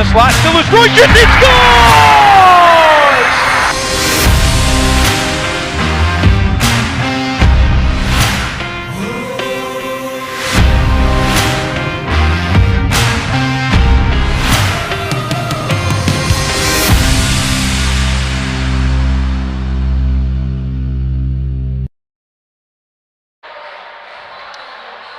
the slot, still is Roy Shits, he scores!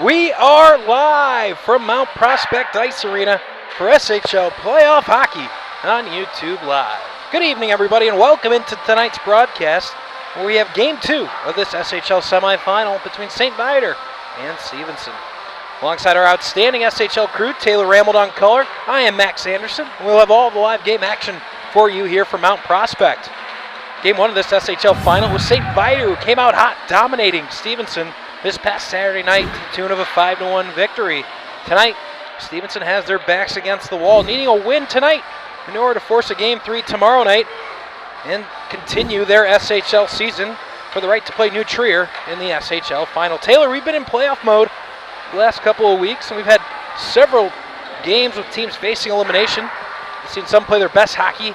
We are live from Mount Prospect Ice Arena for SHL Playoff Hockey on YouTube Live. Good evening, everybody, and welcome into tonight's broadcast where we have Game 2 of this SHL semifinal between St. Viator and Stevenson. Alongside our outstanding SHL crew, Taylor Rambled on color, I am Max Anderson, and we'll have all the live game action for you here from Mount Prospect. Game 1 of this SHL final was St. Viator, who came out hot, dominating Stevenson this past Saturday night to the tune of a 5-1 victory. Tonight, Stevenson has their backs against the wall, needing a win tonight in order to force a Game 3 tomorrow night and continue their SHL season for the right to play New Trier in the SHL final. Taylor, we've been in playoff mode the last couple of weeks, and we've had several games with teams facing elimination. We've seen some play their best hockey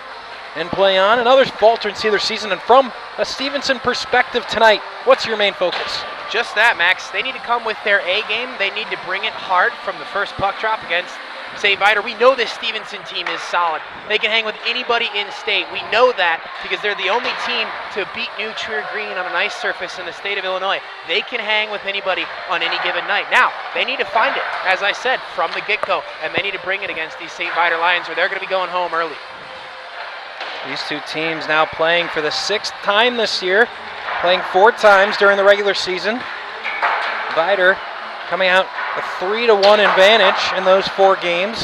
and play on, and others falter and see their season. And from a Stevenson perspective tonight, what's your main focus? Just that, Max. They need to come with their A game. They need to bring it hard from the first puck drop against St. Viator. We know this Stevenson team is solid. They can hang with anybody in state. We know that because they're the only team to beat New Trier Green on an ice surface in the state of Illinois. They can hang with anybody on any given night. Now, they need to find it, as I said, from the get-go, and they need to bring it against these St. Viator Lions, or they're going to be going home early. These two teams now playing for the 6th time this year, playing 4 times during the regular season. Viator coming out a 3-1 advantage in those 4 games.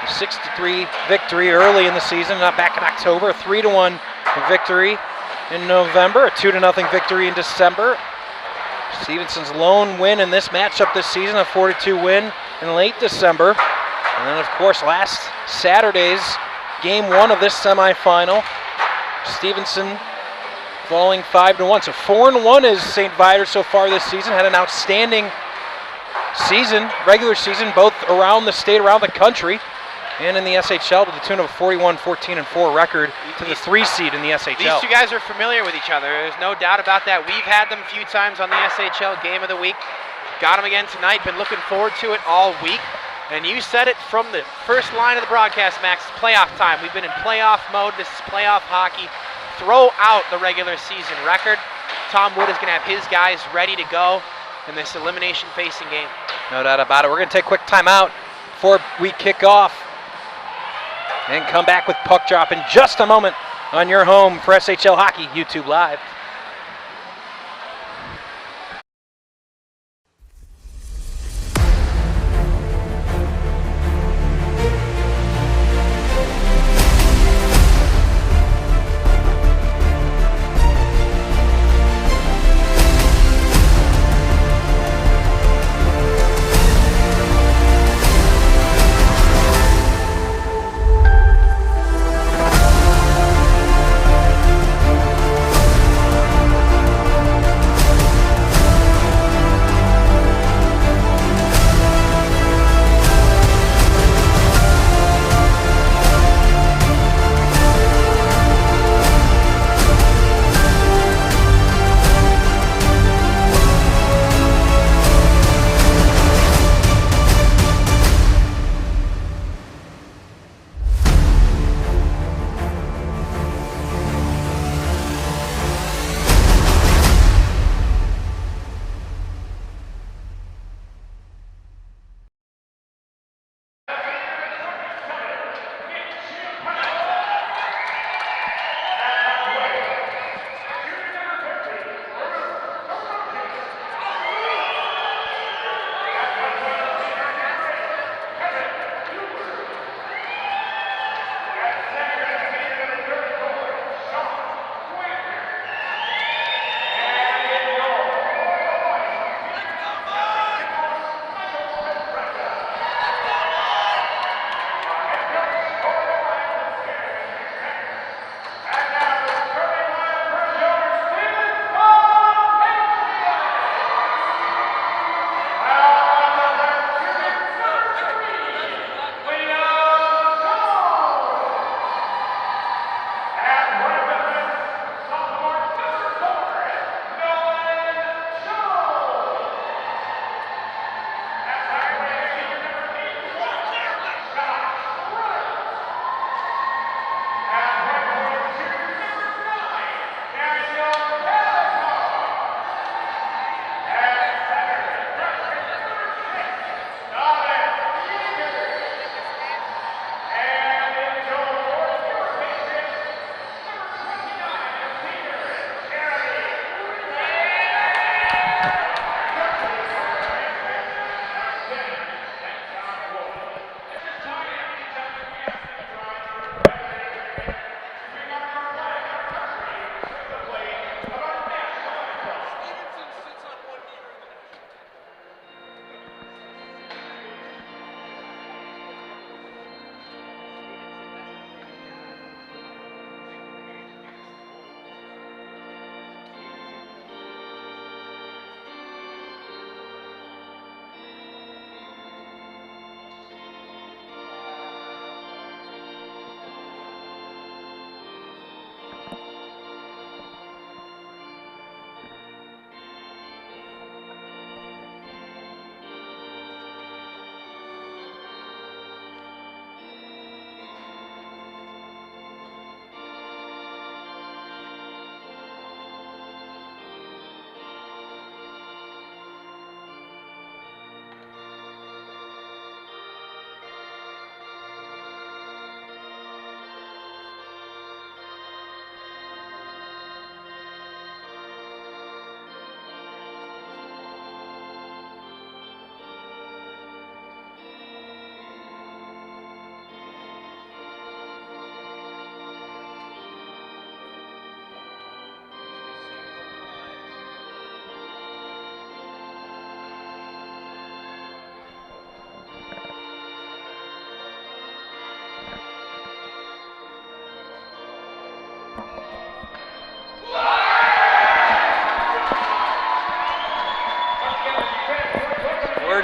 A 6-3 victory early in the season, not back in October. A 3-1 victory in November, a 2-0 victory in December. Stevenson's lone win in this matchup this season, a 4-2 win in late December. And then, of course, last Saturday's Game 1 of this semifinal, Stevenson falling 5-1. So 4-1 is St. Viator so far this season. Had an outstanding season, regular season, both around the state, around the country, and in the SHL to the tune of a 41-14-4 record to the 3 seed in the SHL. These two guys are familiar with each other. There's no doubt about that. We've had them a few times on the SHL Game of the Week. Got them again tonight. Been looking forward to it all week. And you said it from the first line of the broadcast, Max. Playoff time. We've been in playoff mode. This is playoff hockey. Throw out the regular season record. Tom Wood is going to have his guys ready to go in this elimination facing game. No doubt about it. We're going to take a quick timeout before we kick off and come back with puck drop in just a moment on your home for SHL Hockey YouTube Live.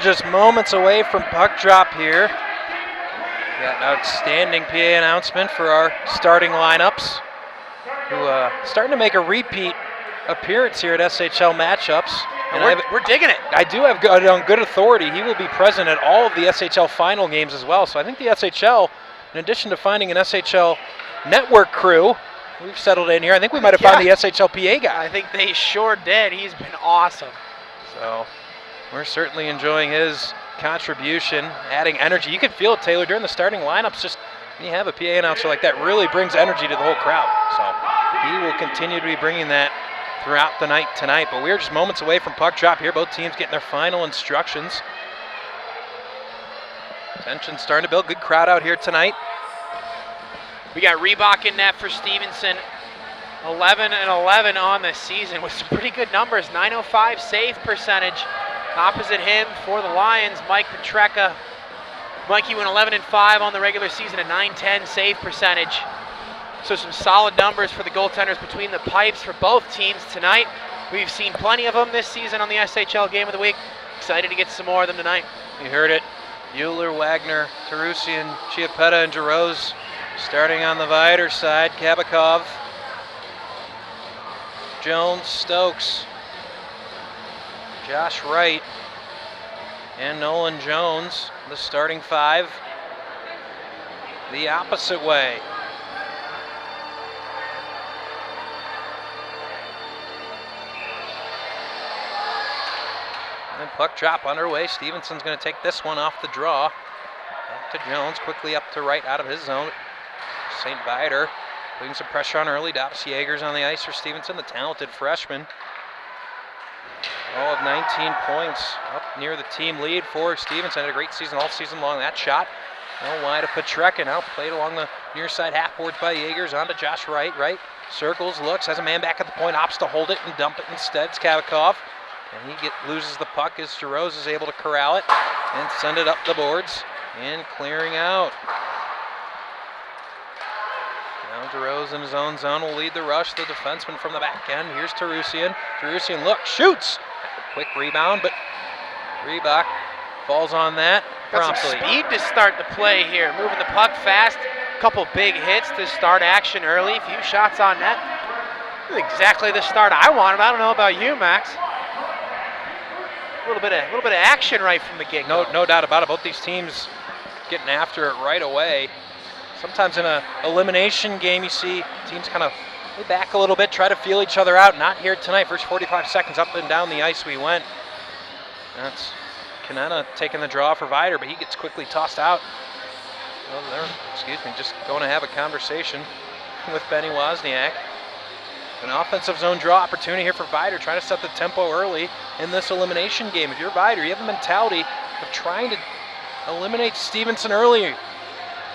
just moments away from puck drop here. We got an outstanding PA announcement for our starting lineups, who starting to make a repeat appearance here at SHL matchups. And we're digging it. I do have on good authority he will be present at all of the SHL final games as well. So I think the SHL, in addition to finding an SHL network crew, we've settled in here. I think we might have found the SHL PA guy. I think they sure did. He's been awesome. So we're certainly enjoying his contribution, adding energy. You can feel it, Taylor, during the starting lineups. Just when you have a PA announcer like that, really brings energy to the whole crowd. So he will continue to be bringing that throughout the night tonight. But we're just moments away from puck drop here. Both teams getting their final instructions. Tension starting to build. Good crowd out here tonight. We got Reebok in net for Stevenson. 11-11 on the season with some pretty good numbers. 905 save percentage. Opposite him for the Lions, Mike Petreka. Mikey went 11-5 on the regular season, a 910 save percentage. So some solid numbers for the goaltenders between the pipes for both teams tonight. We've seen plenty of them this season on the SHL Game of the Week. Excited to get some more of them tonight. You heard it. Euler, Wagner, Tarusian, Chiappetta, and Jarosz starting on the Viator side. Kabakov, Jones, Stokes, Josh Wright, and Nolan Jones, the starting five. The opposite way. And puck drop underway. Stevenson's going to take this one off the draw. Back to Jones, quickly up to right out of his zone. St. Viator putting some pressure on early. Davis Yeagers on the ice for Stevenson, the talented freshman. All of 19 points, up near the team lead for Stevenson. Had a great season all season long. That shot, wide of Petreka. Now played along the near side half boards by Yeagers. On to Josh Wright. Wright circles, looks, has a man back at the point, opts to hold it and dump it instead. It's Kabakov. And he loses the puck as Jarosz is able to corral it and send it up the boards and clearing out. Now Jarosz in his own zone will lead the rush. The defenseman from the back end. Here's Tarusian. Tarusian looks, shoots. Quick rebound, but Reebok falls on that promptly. Got some speed to start the play here. Moving the puck fast. Couple big hits to start action early. Few shots on net. This is exactly the start I wanted. I don't know about you, Max. A little bit of action right from the get-go. No doubt about it. Both these teams getting after it right away. Sometimes in an elimination game, you see teams kind of lay back a little bit, try to feel each other out. Not here tonight. First 45 seconds, up and down the ice we went. That's Kanena taking the draw for Viator, but he gets quickly tossed out. Well, they're, just going to have a conversation with Benny Wozniak. An offensive zone draw opportunity here for Viator, trying to set the tempo early in this elimination game. If you're Viator, you have a mentality of trying to eliminate Stevenson early.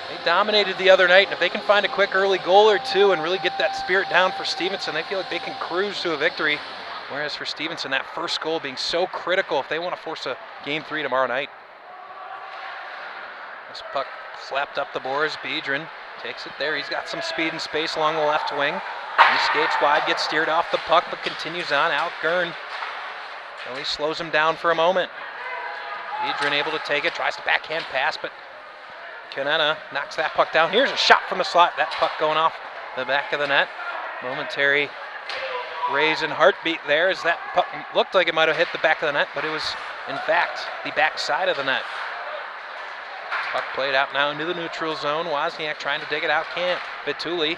They dominated the other night, and if they can find a quick early goal or two and really get that spirit down for Stevenson, they feel like they can cruise to a victory. Whereas for Stevenson, that first goal being so critical if they want to force a Game 3 tomorrow night. This puck slapped up the boards. Biedron takes it there. He's got some speed and space along the left wing. He skates wide, gets steered off the puck, but continues on. Alec Gurn at least slows him down for a moment. Biedron able to take it, tries to backhand pass, but Kanena knocks that puck down. Here's a shot from the slot. That puck going off the back of the net. Momentary raise and heartbeat there as that puck looked like it might have hit the back of the net, but it was, in fact, the back side of the net. Puck played out now into the neutral zone. Wozniak trying to dig it out, can't. Vituli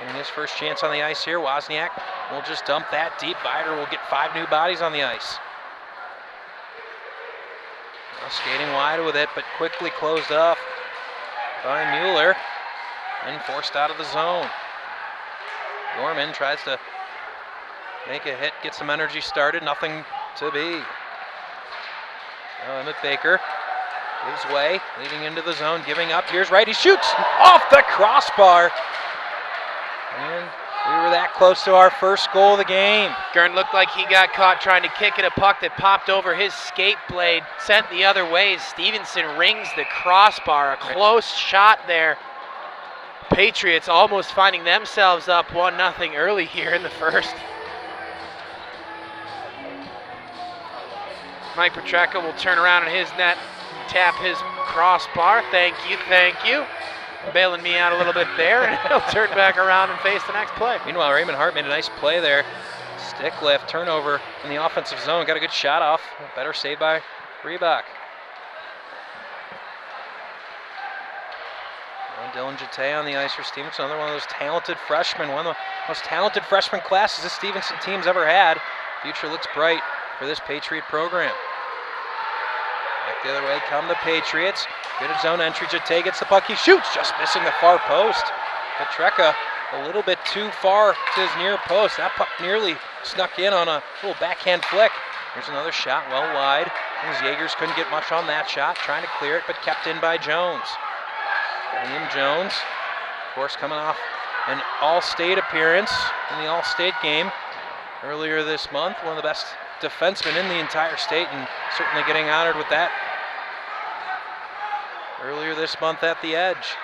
getting his first chance on the ice here. Wozniak will just dump that deep. Viator will get 5 new bodies on the ice. Now skating wide with it, but quickly closed off by Mueller and forced out of the zone. Gorman tries to make a hit, get some energy started, nothing to be. Now Emmett Baker gives way, leading into the zone, giving up. Here's Wright, he shoots off the crossbar. And we were that close to our first goal of the game. Gurn looked like he got caught trying to kick at a puck that popped over his skate blade, sent the other way. Stevenson rings the crossbar. A close shot there. Patriots almost finding themselves up 1-0 early here in the first. Mike Petracca will turn around in his net, tap his crossbar. Thank you, thank you. Bailing me out a little bit there, and he'll turn back around and face the next play. Meanwhile, Raymond Hart made a nice play there. Stick lift, turnover in the offensive zone. Got a good shot off. Better save by Reebok. Dylan Jate on the ice for Stevenson, another one of those talented freshmen, one of the most talented freshman classes this Stevenson team's ever had. Future looks bright for this Patriot program. Back the other way come the Patriots. Good at zone entry. Jate gets the puck. He shoots, just missing the far post. Petracca a little bit too far to his near post. That puck nearly snuck in on a little backhand flick. Here's another shot, well wide. As Jaegers couldn't get much on that shot, trying to clear it, but kept in by Jones. William Jones, of course, coming off an All-State appearance in the All-State game earlier this month. One of the best defensemen in the entire state, and certainly getting honored with that earlier this month at the edge.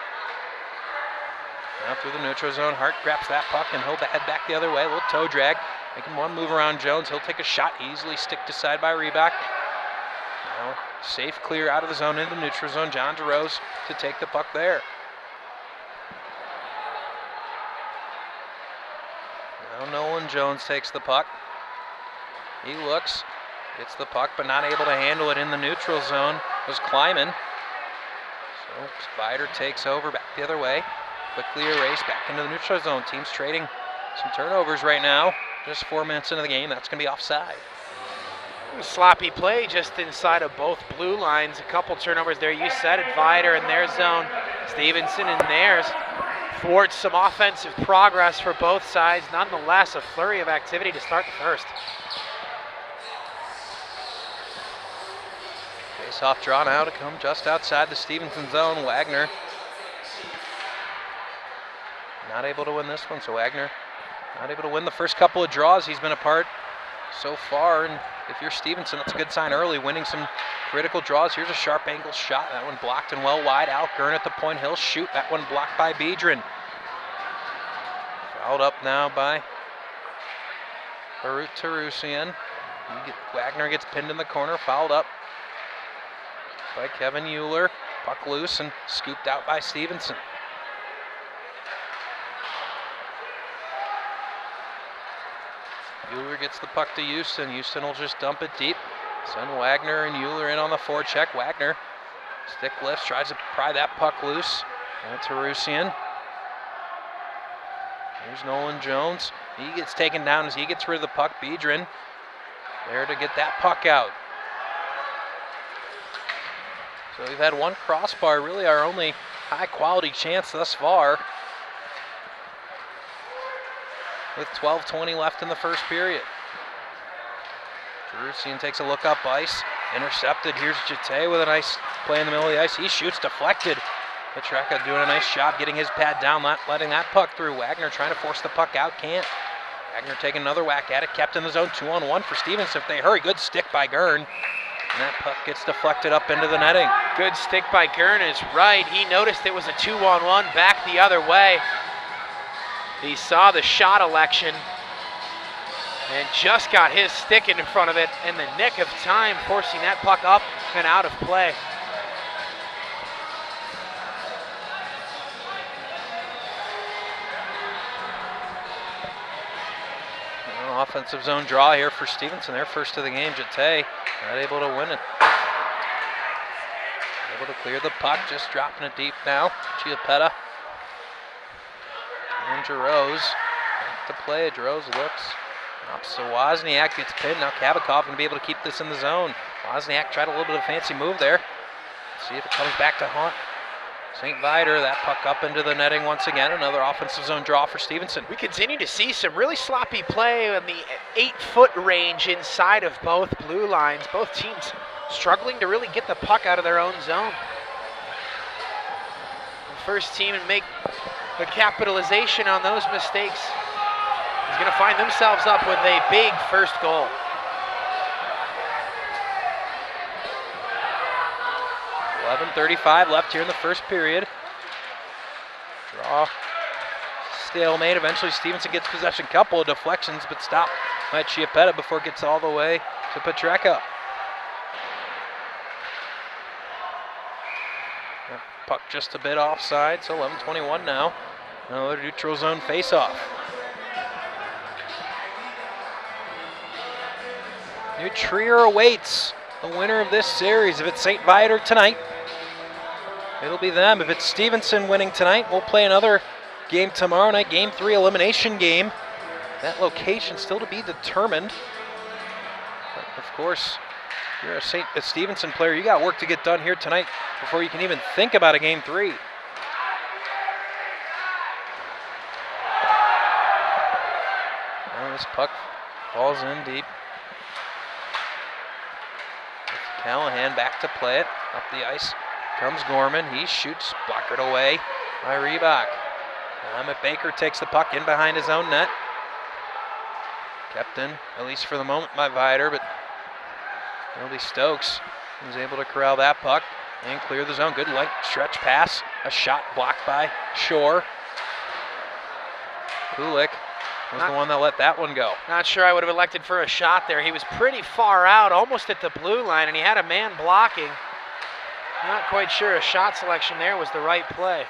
Now through the neutral zone, Hart grabs that puck and he'll head back the other way. A little toe drag, making one move around Jones. He'll take a shot, easily stick to side by Reebok. Now safe clear out of the zone into the neutral zone. John DeRose to take the puck there. Now Nolan Jones takes the puck. He looks, gets the puck, but not able to handle it in the neutral zone. Was Kleiman. So Spider takes over back the other way. Quickly erased back into the neutral zone. Teams trading some turnovers right now. Just 4 minutes into the game. That's going to be offside. Sloppy play just inside of both blue lines. A couple turnovers there. You said it. Viator in their zone. Stevenson in theirs. Thwarts some offensive progress for both sides. Nonetheless, a flurry of activity to start the first. Face-off draw now to come just outside the Stevenson zone. Wagner not able to win this one, so Wagner not able to win the first couple of draws he's been a part so far. And if you're Stevenson, that's a good sign early, winning some critical draws. Here's a sharp angle shot. That one blocked and well wide. Al Gurn at the point. He'll shoot. That one blocked by Biedron. Fouled up now by Barut Tarusian. Wagner gets pinned in the corner. Fouled up by Kevin Euler. Puck loose and scooped out by Stevenson. Euler gets the puck to Houston. Houston will just dump it deep. Send Wagner and Euler in on the forecheck. Wagner stick lifts, tries to pry that puck loose. And Tarusian. Here's Nolan Jones. He gets taken down as he gets rid of the puck. Biedron there to get that puck out. So we've had one crossbar, really our only high quality chance thus far, with 12:20 left in the first period. Tarusian takes a look up ice, intercepted. Here's Jate with a nice play in the middle of the ice. He shoots, deflected. Petracca doing a nice job getting his pad down, not letting that puck through. Wagner trying to force the puck out, can't. Wagner taking another whack at it, kept in the zone, 2-on-1 for Stevenson. If they hurry, good stick by Gurn. And that puck gets deflected up into the netting. Good stick by Gurn is right. He noticed it was a 2-on-1 back the other way. He saw the shot election and just got his stick in front of it in the nick of time, forcing that puck up and out of play. Offensive zone draw here for Stevenson. Their first of the game. Jate not able to win it. Able to clear the puck, just dropping it deep now. Chiappetta and DeRose back to play. DeRose looks up, so Wozniak gets pinned. Now Kabakov going to be able to keep this in the zone. Wozniak tried a little bit of a fancy move there. See if it comes back to haunt St. Viator. That puck up into the netting once again. Another offensive zone draw for Stevenson. We continue to see some really sloppy play in the 8-foot range inside of both blue lines. Both teams struggling to really get the puck out of their own zone. The first team to make the capitalization on those mistakes is going to find themselves up with a big first goal. .35 left here in the first period. Draw, stalemate. Eventually Stevenson gets possession. Couple of deflections, but stopped by Chiappetta before it gets all the way to Petracca. just a bit offside, so 11:21 now. Another neutral zone face-off. New Trier awaits the winner of this series. If it's St. Viator tonight, it'll be them. If it's Stevenson winning tonight, we'll play another game tomorrow night, Game 3 elimination game. That location still to be determined. But of course, if you're a Stevenson player, you got work to get done here tonight before you can even think about a Game 3. Now this puck falls in deep. Callahan back to play it. Up the ice comes Gorman. He shoots, blockered away by Reebok. Emmett Baker takes the puck in behind his own net. Kept in, at least for the moment, by Viator, but it'll be Stokes who's able to corral that puck and clear the zone. Good light stretch pass. A shot blocked by Shore. Kulik was the one that let that one go. Not sure I would have elected for a shot there. He was pretty far out, almost at the blue line, and he had a man blocking. Not quite sure a shot selection there was the right play.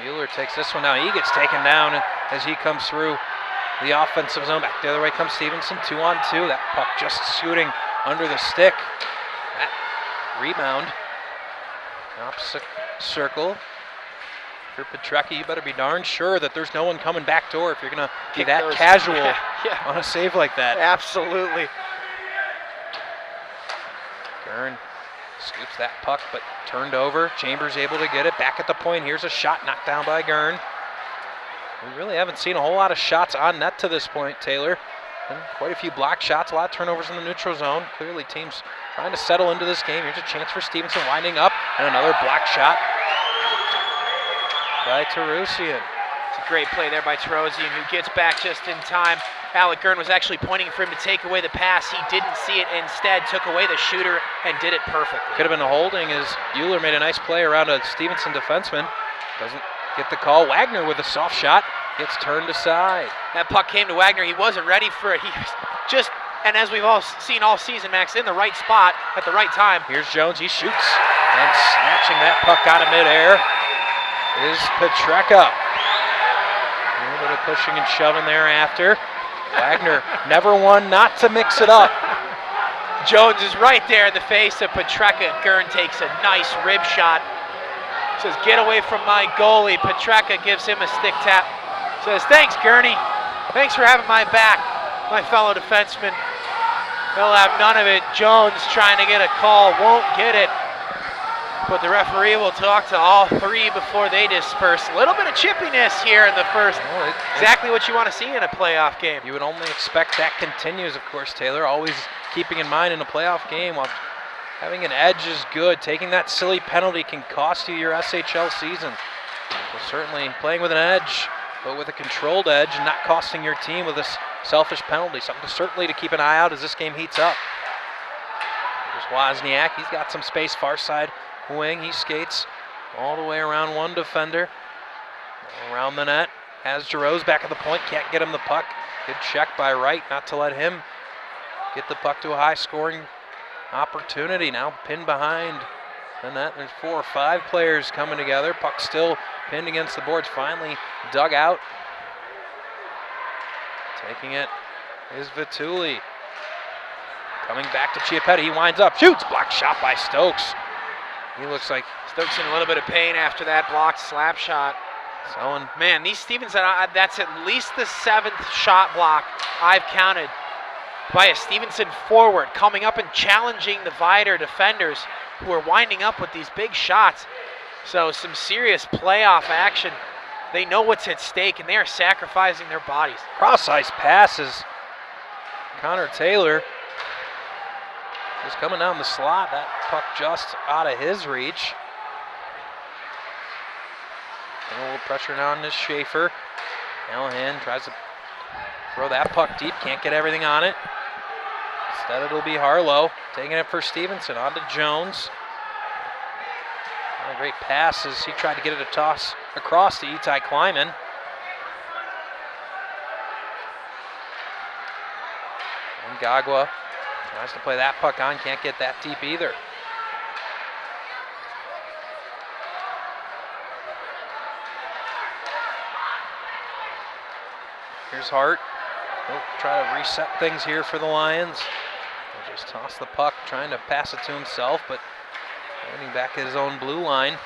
Mueller takes this one down. He gets taken down as he comes through the offensive zone. Back the other way comes Stevenson, 2-on-2. That puck just scooting under the stick. That rebound. Opposite circle. For Petrecki, you better be darn sure that there's no one coming back door if you're going to be that casual on a save like that. Absolutely. Gurn scoops that puck, but turned over. Chambers able to get it. Back at the point. Here's a shot knocked down by Gurn. We really haven't seen a whole lot of shots on net to this point, Taylor. And quite a few block shots, a lot of turnovers in the neutral zone. Clearly teams trying to settle into this game. Here's a chance for Stevenson winding up, and another block shot by Terosian. It's a great play there by Terosian, who gets back just in time. Alec Gurn was actually pointing for him to take away the pass. He didn't see it, instead took away the shooter and did it perfectly. Could have been a holding as Euler made a nice play around a Stevenson defenseman. Doesn't get the call. Wagner with a soft shot gets turned aside. That puck came to Wagner. He wasn't ready for it. He was just, and as we've all seen all season, Max, in the right spot at the right time. Here's Jones. He shoots, and snatching that puck out of midair is Petrecka. A little bit of pushing and shoving thereafter. Wagner never one not to mix it up. Jones is right there in the face of Petrecka. Gurn takes a nice rib shot. Says, get away from my goalie. Petrecka gives him a stick tap. Says, thanks, Gurney. Thanks for having my back, my fellow defenseman. They'll have none of it. Jones trying to get a call, won't get it. But the referee will talk to all three before they disperse. A little bit of chippiness here in the first. Well, exactly what you want to see in a playoff game. You would only expect that continues, of course, Taylor. Always keeping in mind in a playoff game, while having an edge is good. Taking that silly penalty can cost you your SHL season. So certainly playing with an edge, but with a controlled edge and not costing your team with this selfish penalty. Something certainly to keep an eye out as this game heats up. There's Wozniak. He's got some space far side wing. He skates all the way around one defender. Around the net. Has Giroux back at the point. Can't get him the puck. Good check by Wright not to let him get the puck to a high scoring opportunity. Now pinned behind the net. There's 4 or 5 players coming together. Puck still pinned against the boards. Finally dug out. Taking it is Vituli. Coming back to Chiappetti. He winds up. Shoots. Blocked shot by Stokes. He looks like Stokes in a little bit of pain after that blocked slap shot. So, man, these Stevenson, that's at least the 7th shot block I've counted by a Stevenson forward, coming up and challenging the Viator defenders who are winding up with these big shots. So some serious playoff action. They know what's at stake, and they are sacrificing their bodies. Cross-ice passes. Connor Taylor is coming down the slot. That puck just out of his reach. A little pressure now on this Schaefer. Callahan tries to throw that puck deep. Can't get everything on it. Instead it'll be Harlow taking it for Stevenson. On to Jones. What a great pass as he tried to get it a toss across to Itai Kleiman. And Gagwa tries to play that puck on. Can't get that deep either. Here's Hart. He'll try to reset things here for the Lions. He'll just toss the puck, trying to pass it to himself, but getting back at his own blue line.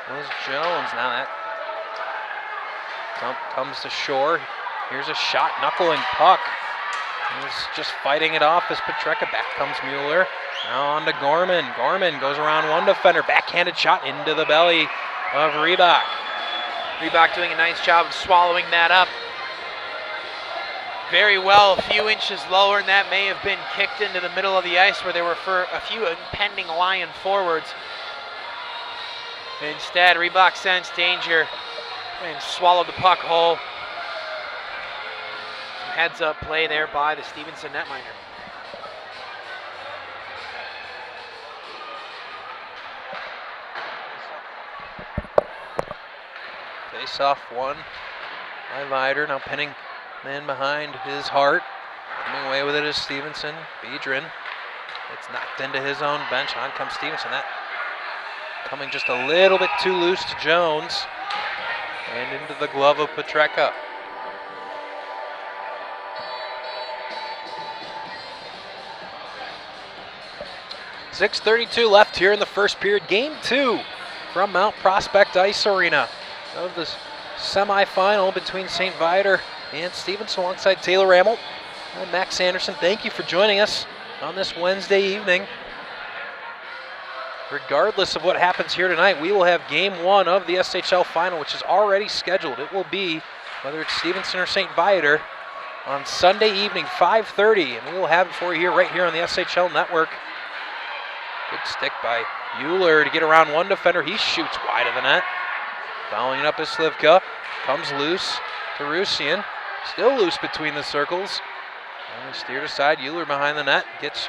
There's Jones. Now that dump comes to shore. Here's a shot, knuckling puck. He's just fighting it off as Petreka. Back comes Mueller. Now on to Gorman. Gorman goes around one defender. Backhanded shot into the belly of Reebok. Reebok doing a nice job of swallowing that up very well. A few inches lower, and that may have been kicked into the middle of the ice where there were for a few impending Lion forwards. Instead, Reebok sensed danger and swallowed the puck whole. Some heads-up play there by the Stevenson netminder. Face-off won by Viator. Now pinning man behind his Hart. Coming away with it is Stevenson. Biedron. It's knocked into his own bench. On comes Stevenson. That coming just a little bit too loose to Jones. And into the glove of Petreka. .6:32 left here in the first period. Game 2 from Mount Prospect Ice Arena of the semifinal between St. Viator and Stevenson, alongside Taylor Ramel. I'm Max Anderson. Thank you for joining us on this Wednesday evening. Regardless of what happens here tonight, we will have Game 1 of the SHL final, which is already scheduled. It will be, whether it's Stevenson or St. Viator, on Sunday evening, 5:30, and we will have it for you here, right here on the SHL network. Good stick by Euler to get around one defender. He shoots wide of the net. Following it up is Slivka. Comes loose to Rusian. Still loose between the circles. And steered aside. Euler behind the net. Gets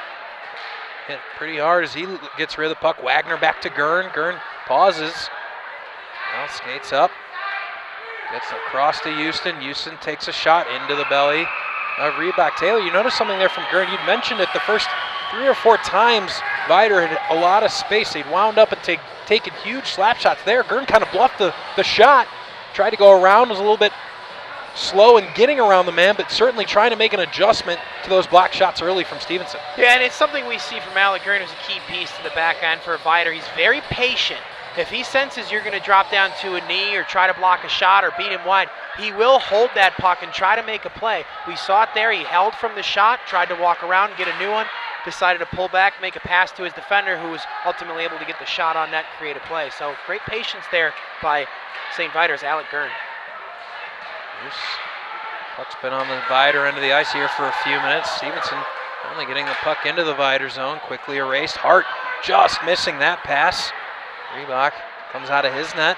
hit pretty hard as he gets rid of the puck. Wagner back to Gurn. Gurn pauses. Now skates up. Gets across to Houston. Houston takes a shot into the belly of Reebok. Taylor, you noticed something there from Gurn. You'd mentioned it the first 3 or 4 times Viator had a lot of space. They'd wound up and taken huge slap shots there. Gurn kind of bluffed the shot. Tried to go around, was a little bit slow in getting around the man, but certainly trying to make an adjustment to those block shots early from Stevenson. Yeah, and it's something we see from Alec Gurn, who's a key piece to the back end for Viator. He's very patient. If he senses you're going to drop down to a knee or try to block a shot or beat him wide, he will hold that puck and try to make a play. We saw it there. He held from the shot, tried to walk around, get a new one, decided to pull back, make a pass to his defender, who was ultimately able to get the shot on net, create a play. So great patience there by St. Viator's Alec Gurn. This puck's been on the Viator end of the ice here for a few minutes. Stevenson only getting the puck into the Viator zone, quickly erased. Hart just missing that pass. Reebok comes out of his net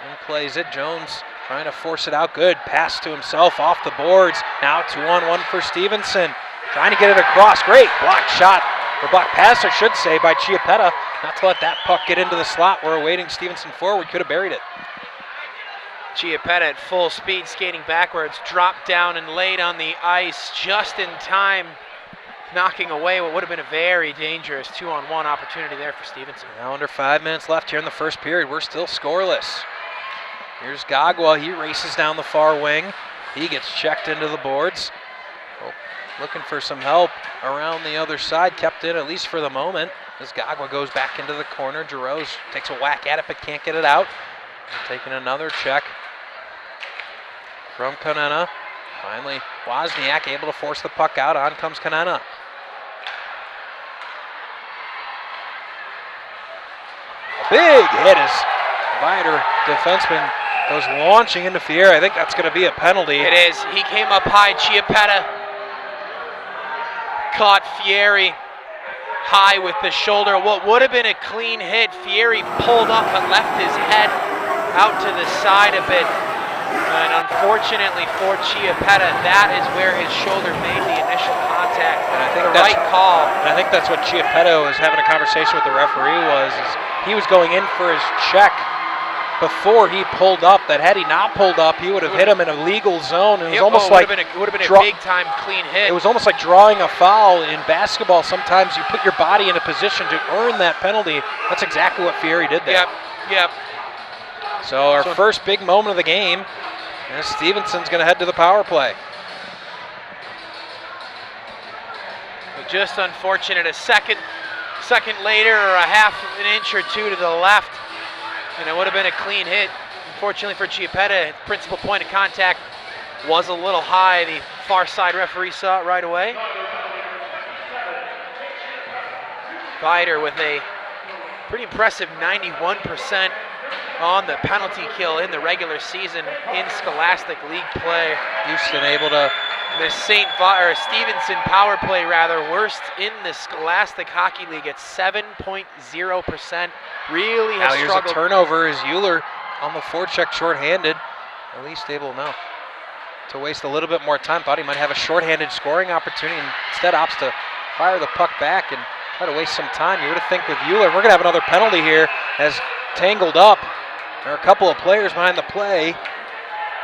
and plays it. Jones trying to force it out. Good pass to himself off the boards. Now 2-on-1 for Stevenson. Trying to get it across. Great block shot, or block pass, I should say, by Chiappetta. Not to let that puck get into the slot. We're awaiting Stevenson forward. Could have buried it. Chiappetta at full speed, skating backwards, dropped down and laid on the ice just in time, knocking away what would have been a very dangerous 2-on-1 opportunity there for Stevenson. Now under 5 minutes left here in the first period. We're still scoreless. Here's Gagwa. He races down the far wing. He gets checked into the boards. Looking for some help around the other side. Kept in, at least for the moment, as Gagwa goes back into the corner. Giroux takes a whack at it but can't get it out. Taking another check from Kanena. Finally, Wozniak able to force the puck out. On comes Kanena. A big hit as Viator defenseman goes launching into Fieri. I think that's going to be a penalty. It is. He came up high. Chiappetta caught Fieri high with the shoulder. What would have been a clean hit, Fieri pulled up and left his head out to the side a bit. And unfortunately for Chiappetta, that is where his shoulder made the initial contact. And I think the right call. And I think that's what Chiappetta was having a conversation with the referee is he was going in for his check before he pulled up. That had he not pulled up, he would have hit him in a legal zone. It was almost like it would have been a big time clean hit. It was almost like drawing a foul in basketball. Sometimes you put your body in a position to earn that penalty. That's exactly what Fieri did there. Yep. So our first big moment of the game. And Stevenson's going to head to the power play. Just unfortunate, a second later or a half an inch or two to the left, and it would have been a clean hit. Unfortunately for Chiappetta, principal point of contact was a little high. The far side referee saw it right away. Viator with a pretty impressive 91% on the penalty kill in the regular season in Scholastic League play. Houston able to. The Stevenson power play worst in the Scholastic Hockey League at 7.0%. Really has now here's struggled. A turnover as Euler on the forecheck shorthanded. At least able now to waste a little bit more time. Thought he might have a shorthanded scoring opportunity and instead opts to fire the puck back and try to waste some time. You would have think with Euler, we're going to have another penalty here as tangled up. There are a couple of players behind the play.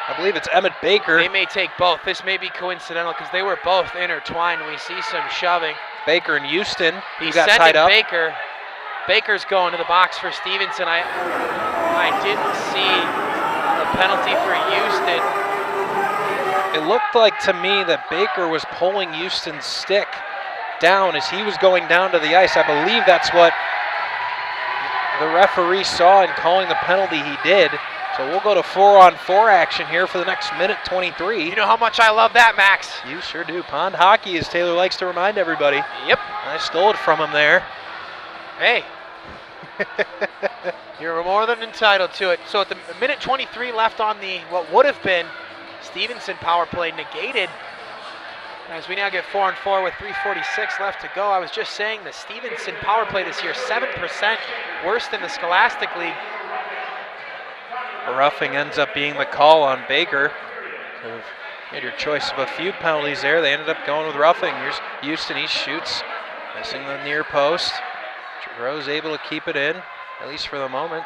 I believe it's Emmett Baker. They may take both. This may be coincidental because they were both intertwined. We see some shoving. Baker and Houston. He got sent tied up. Baker. Baker's going to the box for Stevenson. I didn't see a penalty for Houston. It looked like to me that Baker was pulling Houston's stick down as he was going down to the ice. I believe that's what the referee saw in calling the penalty he did. So we'll go to 4-on-4 action here for the next minute 23. You know how much I love that, Max. You sure do. Pond hockey, as Taylor likes to remind everybody. Yep. I stole it from him there. Hey. You're more than entitled to it. So at the minute 23 left on the what would have been Stevenson power play negated. As we now get 4-on-4 with 3:46 left to go. I was just saying the Stevenson power play this year, 7% worse than the Scholastic League. A roughing ends up being the call on Baker. So you had your choice of a few penalties there. They ended up going with roughing. Here's Houston. He shoots, missing the near post. Giroux's able to keep it in, at least for the moment.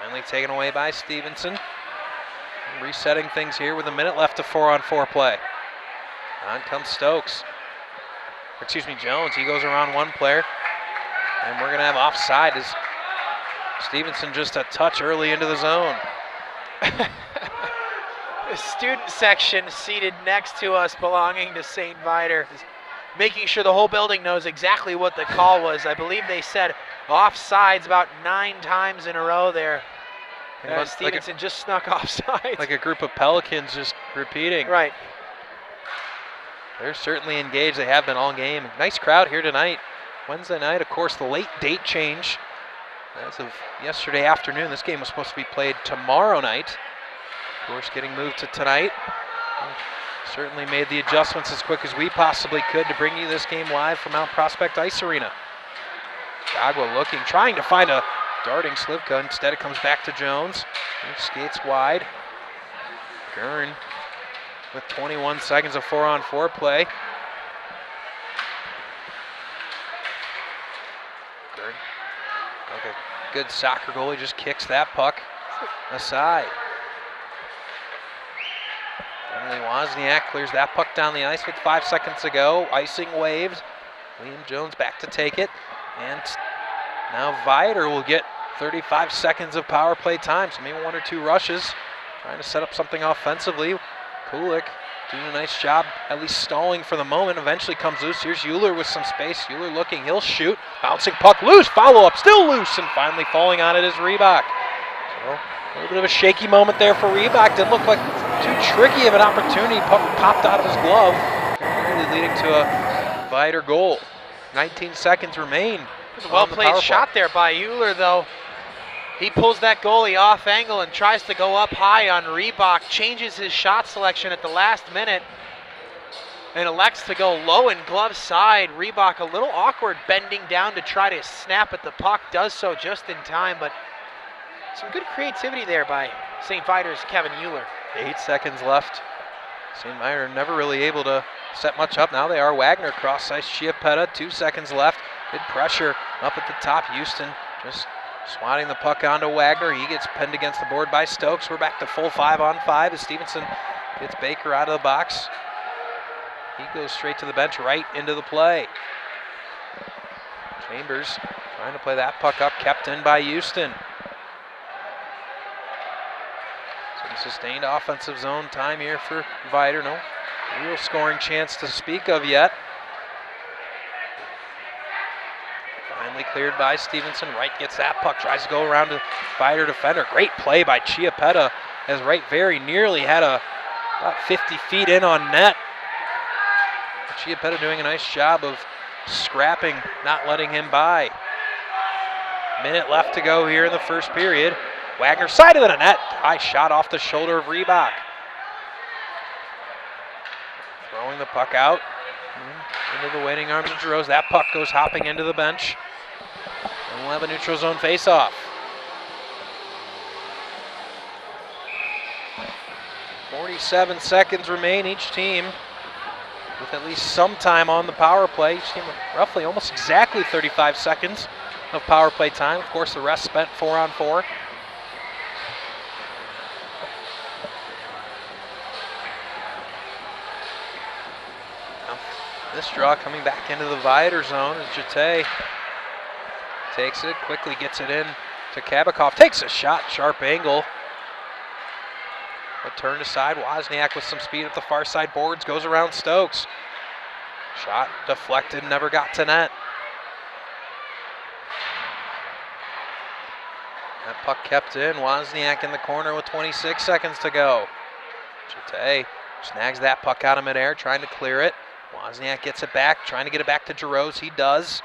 Finally taken away by Stevenson. Resetting things here with a minute left to 4-on-4 play. On comes Stokes. Jones. He goes around one player. And we're going to have offside as Stevenson just a touch early into the zone. The student section seated next to us belonging to St. Viator is making sure the whole building knows exactly what the call was. I believe they said offsides about 9 times in a row there. Stevenson just snuck offsides. Like a group of Pelicans just repeating. Right. They're certainly engaged. They have been all game. Nice crowd here tonight. Wednesday night, of course, the late date change. As of yesterday afternoon, this game was supposed to be played tomorrow night. Of course, getting moved to tonight. Certainly made the adjustments as quick as we possibly could to bring you this game live from Mount Prospect Ice Arena. Gagwa looking, trying to find a darting Slivka. Instead, it comes back to Jones. He skates wide. Gurn with 21 seconds of 4-on-4 play. Gurn, like a good soccer goalie, just kicks that puck aside. Emily Wozniak clears that puck down the ice with 5 seconds to go. Icing waves. Liam Jones back to take it. And now Viator will get 35 seconds of power play time, so maybe 1 or 2 rushes. Trying to set up something offensively. Kulik doing a nice job, at least stalling for the moment. Eventually comes loose. Here's Euler with some space. Euler looking, he'll shoot. Bouncing puck loose, follow-up, still loose, and finally falling on it is Reebok. So a little bit of a shaky moment there for Reebok. Didn't look like too tricky of an opportunity. Puck popped out of his glove, really leading to a Viator goal. 19 seconds remain. It was a well-played shot there by Euler, though. He pulls that goalie off angle and tries to go up high on Reebok, changes his shot selection at the last minute, and elects to go low in glove side. Reebok a little awkward, bending down to try to snap at the puck, does so just in time, but some good creativity there by St. Viator's Kevin Euler. 8 seconds left. St. Viator never really able to set much up. Now they are. Wagner cross ice, Chiappetta, 2 seconds left. Good pressure up at the top. Houston just swatting the puck onto Wagner. He gets pinned against the board by Stokes. We're back to full 5-on-5 as Stevenson gets Baker out of the box. He goes straight to the bench, right into the play. Chambers trying to play that puck up, kept in by Houston. Some sustained offensive zone time here for Viator. No real scoring chance to speak of yet. Finally cleared by Stevenson. Wright gets that puck, tries to go around the Viator defender. Great play by Chiappetta as Wright very nearly had about 50 feet in on net. Chiappetta doing a nice job of scrapping, not letting him by. Minute left to go here in the first period. Wagner side of the net. High shot off the shoulder of Reebok. Throwing the puck out into the waiting arms of Giroux. That puck goes hopping into the bench. And we'll have a neutral zone face-off. 47 seconds remain each team with at least some time on the power play. Each team roughly almost exactly 35 seconds of power play time. Of course, the rest spent 4-on-4. Now, this draw coming back into the Viator zone as Jate takes it, quickly gets it in to Kabakov. Takes a shot, sharp angle. But turned aside, Wozniak with some speed up the far side boards, goes around Stokes. Shot deflected, never got to net. That puck kept in. Wozniak in the corner with 26 seconds to go. Jate snags that puck out of midair, trying to clear it. Wozniak gets it back, trying to get it back to Giroux. He does.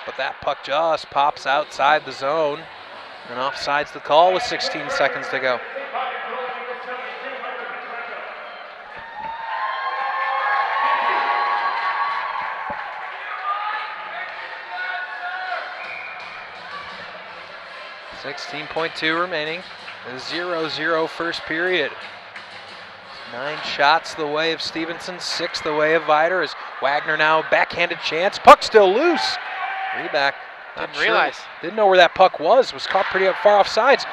But that puck just pops outside the zone. And offside's the call with 16 seconds to go. .2 remaining. A 0-0 first period. 9 shots the way of Stevenson, 6 the way of Viator. As Wagner now backhanded chance. Puck still loose. Reback. Didn't realize. Didn't know where that puck was. Was caught pretty far off sides.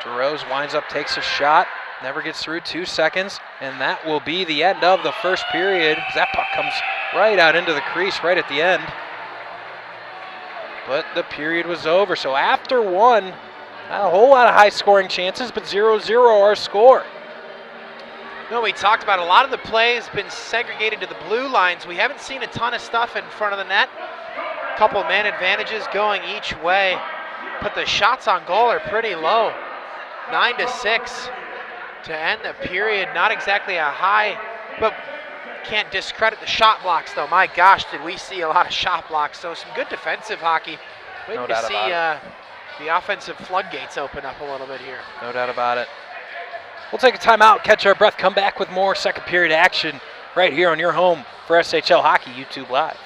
Giroux winds up, takes a shot. Never gets through. 2 seconds. And that will be the end of the first period. That puck comes right out into the crease right at the end. But the period was over. So after one, not a whole lot of high-scoring chances, but 0-0 our score. No, we talked about a lot of the play has been segregated to the blue lines. We haven't seen a ton of stuff in front of the net. A couple man advantages going each way. But the shots on goal are pretty low. 9-6 to end the period. Not exactly a high, but can't discredit the shot blocks, though. My gosh, did we see a lot of shot blocks. So some good defensive hockey. Waiting to see the offensive floodgates open up a little bit here. No doubt about it. We'll take a timeout, catch our breath, come back with more second period action right here on your home for SHL Hockey YouTube Live.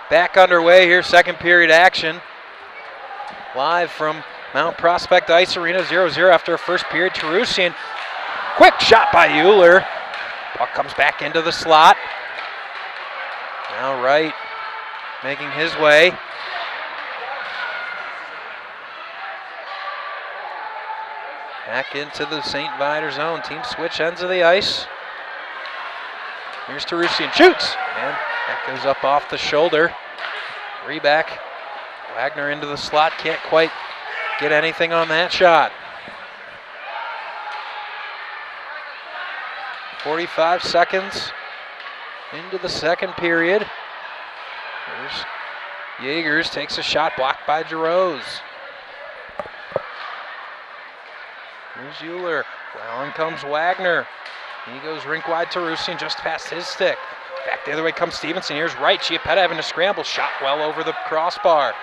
Back underway here, second period action. live from Mount Prospect Ice Arena, 0-0 after a first period. Terusian, quick shot by Euler. Puck comes back into the slot. Now Wright making his way. Back into the St. Viator zone. Team switch ends of the ice. Here's Terusian, shoots! And that goes up off the shoulder. Reback. Wagner into the slot, can't quite get anything on that shot. 45 seconds into the second period. There's Yeagers, takes a shot, blocked by Jarosz. Here's Euler. On comes Wagner. He goes rink wide to Terusian, just past his stick. Back the other way comes Stevenson. Here's Wright. Chiappetta having to scramble. Shot well over the crossbar.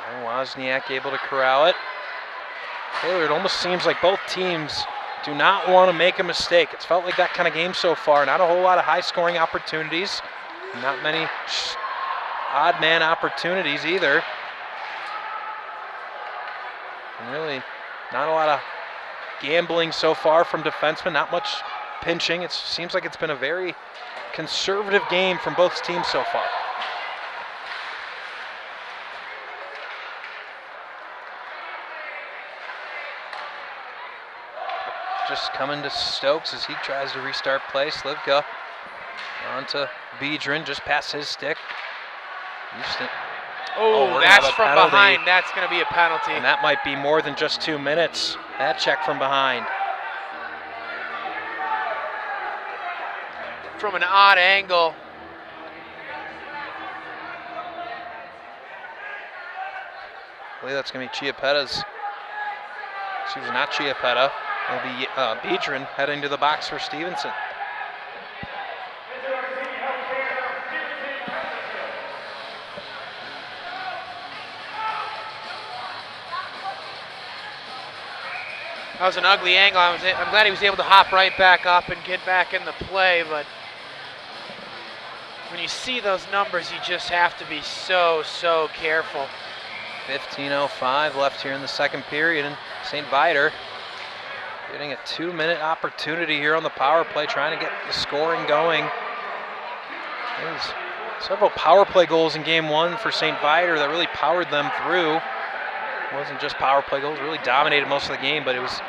And Wozniak able to corral it. Taylor, it almost seems like both teams do not want to make a mistake. It's felt like that kind of game so far. Not a whole lot of high-scoring opportunities. Not many odd man opportunities either. And really, not a lot of gambling so far from defensemen. Not much pinching. It seems like it's been a very conservative game from both teams so far. Just coming to Stokes as he tries to restart play. Slivka on to Biedron, just past his stick. Houston. Oh, that's from behind. That's going to be a penalty. And that might be more than just 2 minutes. That check from behind. From an odd angle. I believe that's going to be Chiappetta's. Excuse me, not Chiappetta. It'll be Biedron heading to the box for Stevenson. That was an ugly angle. I'm glad he was able to hop right back up and get back in the play, but when you see those numbers, you just have to be so careful. 15:05 left here in the second period, and St. Viator getting a 2-minute opportunity here on the power play, trying to get the scoring going. There's several power play goals in game one for St. Viator that really powered them through. It wasn't just power play goals, really dominated most of the game, but it was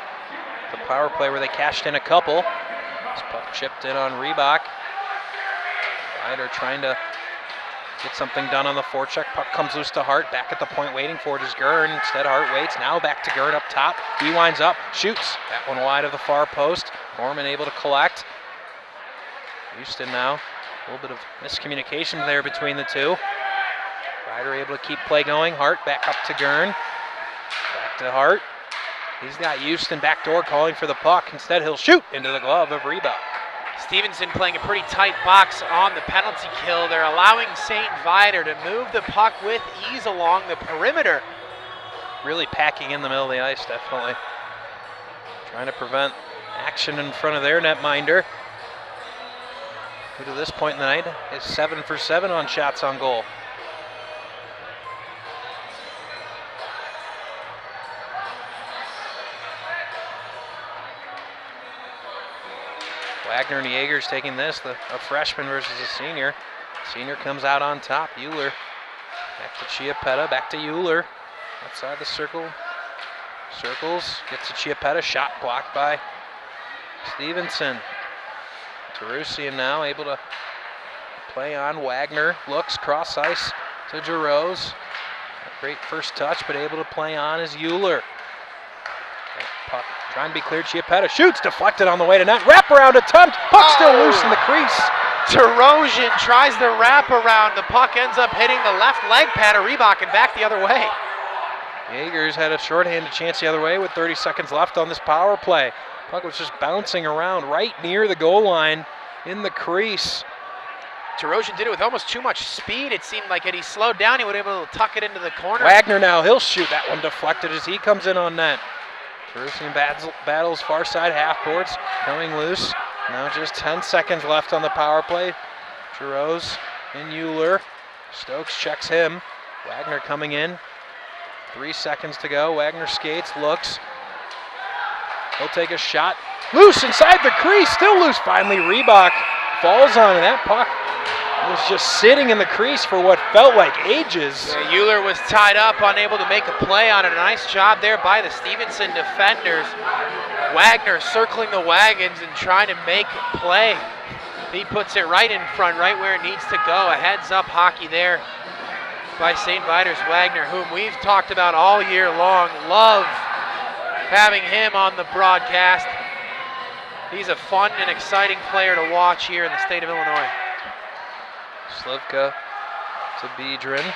the power play where they cashed in a couple. This puck chipped in on Reebok. Viator trying to get something done on the forecheck. Puck comes loose to Hart. Back at the point waiting for it is Gurn. Instead, Hart waits. Now back to Gurn up top. He winds up, shoots. That one wide of the far post. Norman able to collect. Houston now. A little bit of miscommunication there between the two. Ryder able to keep play going. Hart back up to Gurn. Back to Hart. He's got Houston backdoor calling for the puck. Instead, he'll shoot into the glove of Reebok. Stevenson playing a pretty tight box on the penalty kill. They're allowing St. Viator to move the puck with ease along the perimeter. Really packing in the middle of the ice, definitely. Trying to prevent action in front of their netminder, who to this point in the night is 7 for 7 on shots on goal. Wagner and Yeagers taking this, a freshman versus a senior. Senior comes out on top. Euler back to Chiappetta, back to Euler. Outside the circle. Circles, gets to Chiappetta, shot blocked by Stevenson. Terusian now able to play on Wagner. Looks cross ice to Jarosz. Great first touch, but able to play on is Euler. Puck trying to be cleared. Chiappetta shoots, deflected on the way to net. Wraparound attempt. Puck still loose in the crease. Terusian tries the wraparound. The puck ends up hitting the left leg pad of Reebok and back the other way. Yeagers had a shorthanded chance the other way with 30 seconds left on this power play. Puck was just bouncing around right near the goal line in the crease. Terusian did it with almost too much speed. It seemed like had he slowed down, he would have been able to tuck it into the corner. Wagner now, he'll shoot. That one deflected as he comes in on net. Terusian battles far side half boards, coming loose. Now just 10 seconds left on the power play. Jarosz and Euler. Stokes checks him. Wagner coming in. 3 seconds to go. Wagner skates, looks. He'll take a shot. Loose inside the crease, still loose. Finally, Reebok falls on it. That puck was just sitting in the crease for what felt like ages. Yeah, Euler was tied up, unable to make a play on it. A nice job there by the Stevenson defenders. Wagner circling the wagons and trying to make a play. He puts it right in front, right where it needs to go. A heads-up hockey there by St. Vitus Wagner, whom we've talked about all year long. Love having him on the broadcast. He's a fun and exciting player to watch here in the state of Illinois. Slivka to Biedron.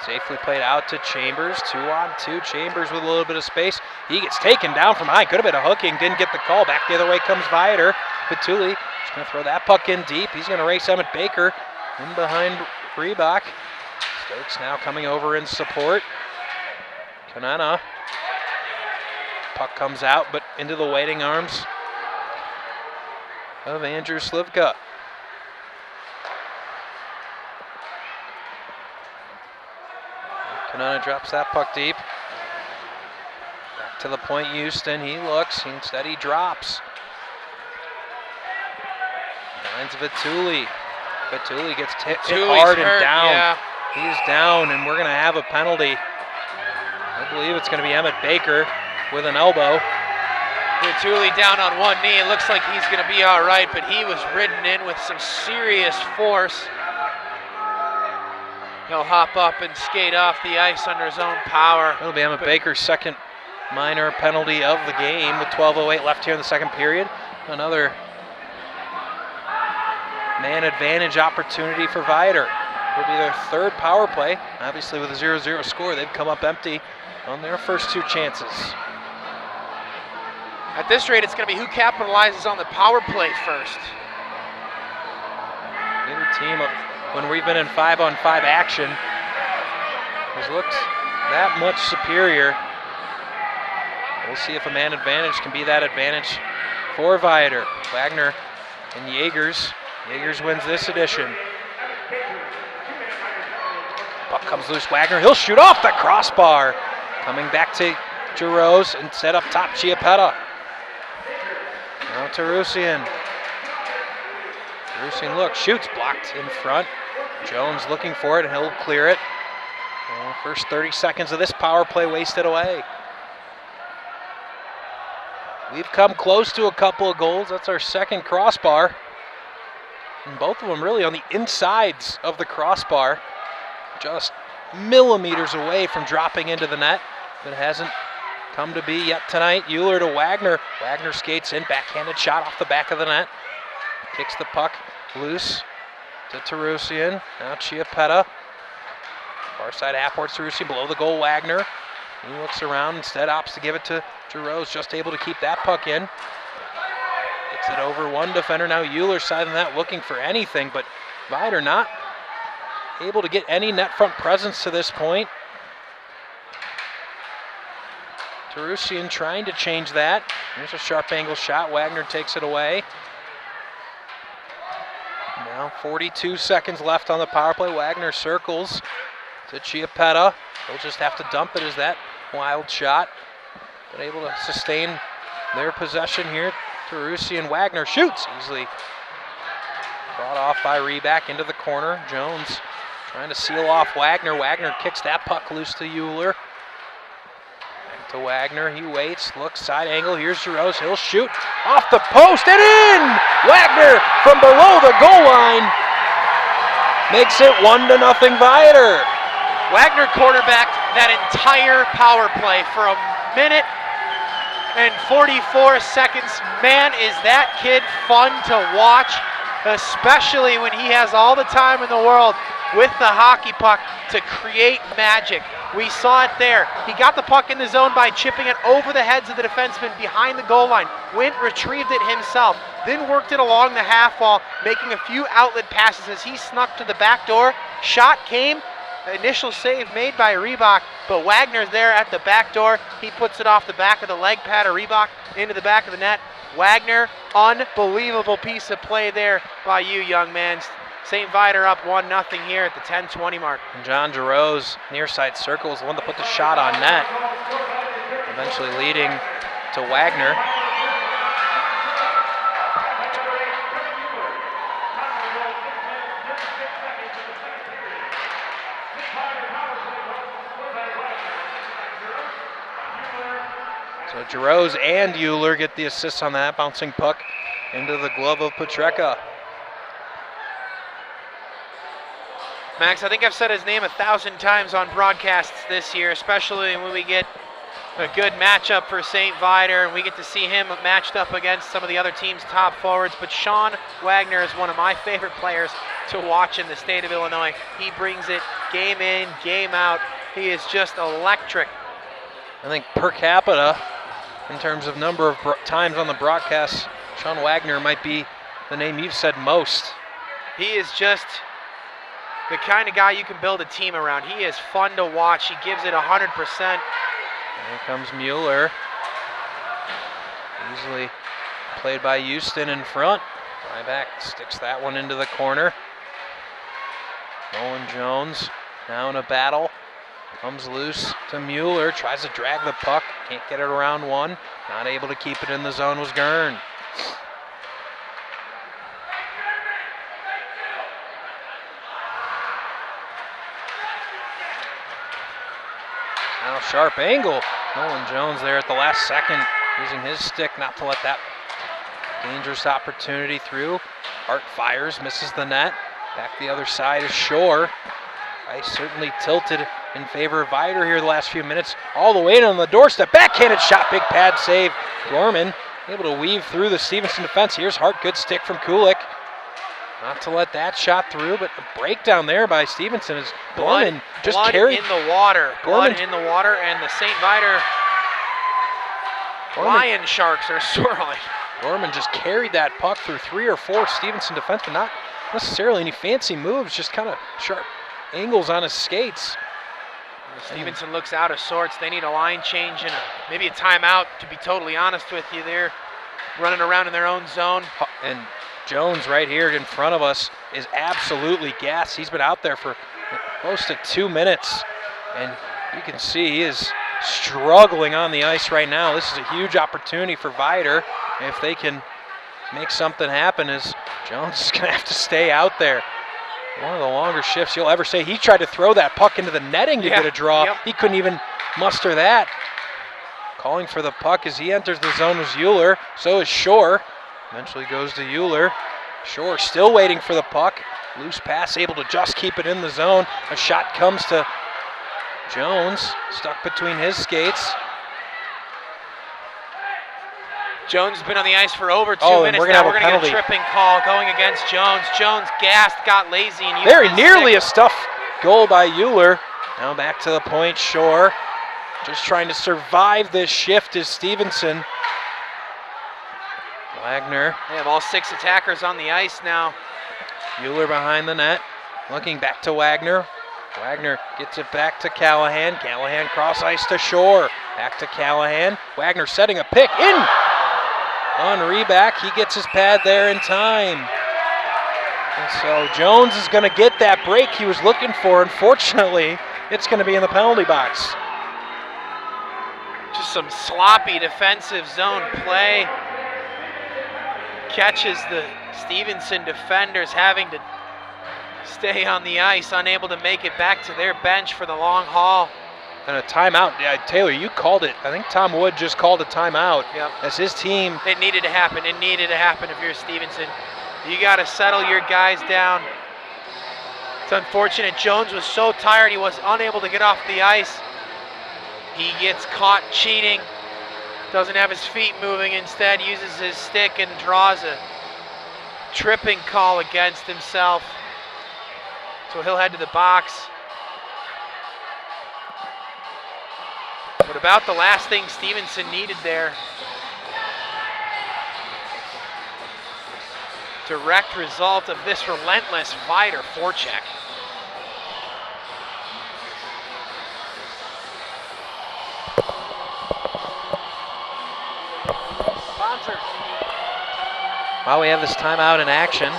Safely played out to Chambers. 2-on-2. Chambers with a little bit of space. He gets taken down from behind. Could have been a hooking. Didn't get the call. Back the other way comes Viator. Petuli just going to throw that puck in deep. He's going to race Emmett Baker in behind Reebok. Stokes now coming over in support. Kanana. Puck comes out, but into the waiting arms of Andrew Slivka. Kanana drops that puck deep. Back to the point, Houston. He looks. Instead, he drops. Finds Vituli. Vituli gets hit hard and down. Yeah. He's down, and we're going to have a penalty. I believe it's going to be Emmett Baker with an elbow. Vituli down on one knee. It looks like he's going to be all right, but he was ridden in with some serious force. He'll hop up and skate off the ice under his own power. It'll be Emmett Baker's second minor penalty of the game with 12:08 left here in the second period. Another man advantage opportunity for Viator. It'll be their third power play. Obviously with a 0-0 score, they've come up empty on their first two chances. At this rate, it's going to be who capitalizes on the power play first. Neither team, when we've been in 5-on-5 action, has looked that much superior. We'll see if a man advantage can be that advantage for Viator. Wagner and Yagers. Yagers wins this edition. Puck comes loose. Wagner, he'll shoot off the crossbar. Coming back to Jaros and set up top Chiappetta. Now to Rusian. Rusian looks, shoots, blocked in front. Jones looking for it, and he'll clear it. Well, first 30 seconds of this power play wasted away. We've come close to a couple of goals. That's our second crossbar. And both of them really on the insides of the crossbar. Just millimeters away from dropping into the net. But it hasn't come to be yet tonight. Euler to Wagner. Wagner skates in, backhanded shot off the back of the net. Kicks the puck loose to Tarusian. Now Chiappetta. Far side half-boards Tarusian, below the goal Wagner. He looks around, instead opts to give it to Jaros, just able to keep that puck in. Gets it over one defender. Now Euler side of that looking for anything, but Viator not able to get any net front presence to this point. Tarusian trying to change that. There's a sharp angle shot. Wagner takes it away. Now 42 seconds left on the power play. Wagner circles to Chiappetta. They'll just have to dump it as that wild shot. But able to sustain their possession here. Tarusian, Wagner shoots easily. Brought off by Reback into the corner. Jones trying to seal off Wagner. Wagner kicks that puck loose to Euler. Back to Wagner. He waits, looks, side angle. Here's Jaros. He'll shoot off the post and in! Wagner from below the goal line makes it 1-0 Viator. Wagner quarterbacked that entire power play for a minute and 44 seconds. Man, is that kid fun to watch, especially when he has all the time in the world with the hockey puck to create magic. We saw it there. He got the puck in the zone by chipping it over the heads of the defenseman behind the goal line. Went, retrieved it himself, then worked it along the half wall, making a few outlet passes as he snuck to the back door. Shot came. Initial save made by Reebok, but Wagner's there at the back door. He puts it off the back of the leg pad of Reebok into the back of the net. Wagner, unbelievable piece of play there by you, young man. St. Viator up 1-0 here at the 10:20 mark. And John Giroux's near side circle is the one that put the shot on net, eventually leading to Wagner. So Giroux's and Euler get the assists on that bouncing puck into the glove of Petreka. Max, I think I've said his name 1,000 times on broadcasts this year, especially when we get a good matchup for St. Viator and we get to see him matched up against some of the other team's top forwards. But Sean Wagner is one of my favorite players to watch in the state of Illinois. He brings it game in, game out. He is just electric. I think per capita, in terms of number of times on the broadcast, Sean Wagner might be the name you've said most. He is just the kind of guy you can build a team around. He is fun to watch. He gives it 100%. Here comes Mueller. Easily played by Houston in front. Ryback sticks that one into the corner. Nolan Jones now in a battle. Comes loose to Mueller. Tries to drag the puck. Can't get it around one. Not able to keep it in the zone was Gurn. Now sharp angle. Nolan Jones there at the last second, using his stick not to let that dangerous opportunity through. Hart fires, misses the net. Back the other side is Shore. Ice certainly tilted in favor of Viator here the last few minutes. All the way in on the doorstep. Backhanded shot, big pad save. Gorman able to weave through the Stevenson defense. Here's Hart, good stick from Kulik. Not to let that shot through, but the breakdown there by Stevenson is Gorman just carried. Blood in the water. Blood in the water, and the St. Viator Lion Sharks are swirling. Gorman just carried that puck through 3 or 4 Stevenson defensemen. Not necessarily any fancy moves, just kind of sharp angles on his skates. Stevenson looks out of sorts. They need a line change and maybe a timeout, to be totally honest with you. They're running around in their own zone. And Jones right here in front of us is absolutely gassed. He's been out there for close to 2 minutes, and you can see he is struggling on the ice right now. This is a huge opportunity for Viator. If they can make something happen, as Jones is going to have to stay out there. One of the longer shifts you'll ever see. He tried to throw that puck into the netting to get a draw. Yep. He couldn't even muster that. Calling for the puck as he enters the zone was Euler. So is Shore. Eventually goes to Euler. Shore still waiting for the puck. Loose pass, able to just keep it in the zone. A shot comes to Jones, stuck between his skates. Jones has been on the ice for over 2 minutes now. We're going to get a tripping call going against Jones. Jones gassed, got lazy, and used very nearly a stuff goal by Euler. Now back to the point, Shore. Just trying to survive this shift is Stevenson. Wagner. They have all 6 attackers on the ice now. Euler behind the net, looking back to Wagner. Wagner gets it back to Callahan. Callahan cross ice to Shore. Back to Callahan. Wagner setting a pick in. On Reback, he gets his pad there in time. And so Jones is going to get that break he was looking for. Unfortunately, it's going to be in the penalty box. Just some sloppy defensive zone play. Catches the Stevenson defenders having to stay on the ice, unable to make it back to their bench for the long haul. And a timeout. Yeah, Taylor, you called it. I think Tom Wood just called a timeout. Yep. As his team. It needed to happen. It needed to happen if you're Stevenson. You got to settle your guys down. It's unfortunate. Jones was so tired he was unable to get off the ice. He gets caught cheating. Doesn't have his feet moving. Instead, uses his stick and draws a tripping call against himself. So he'll head to the box. What about the last thing Stevenson needed there? Direct result of this relentless Viator forecheck. While we have this timeout in action,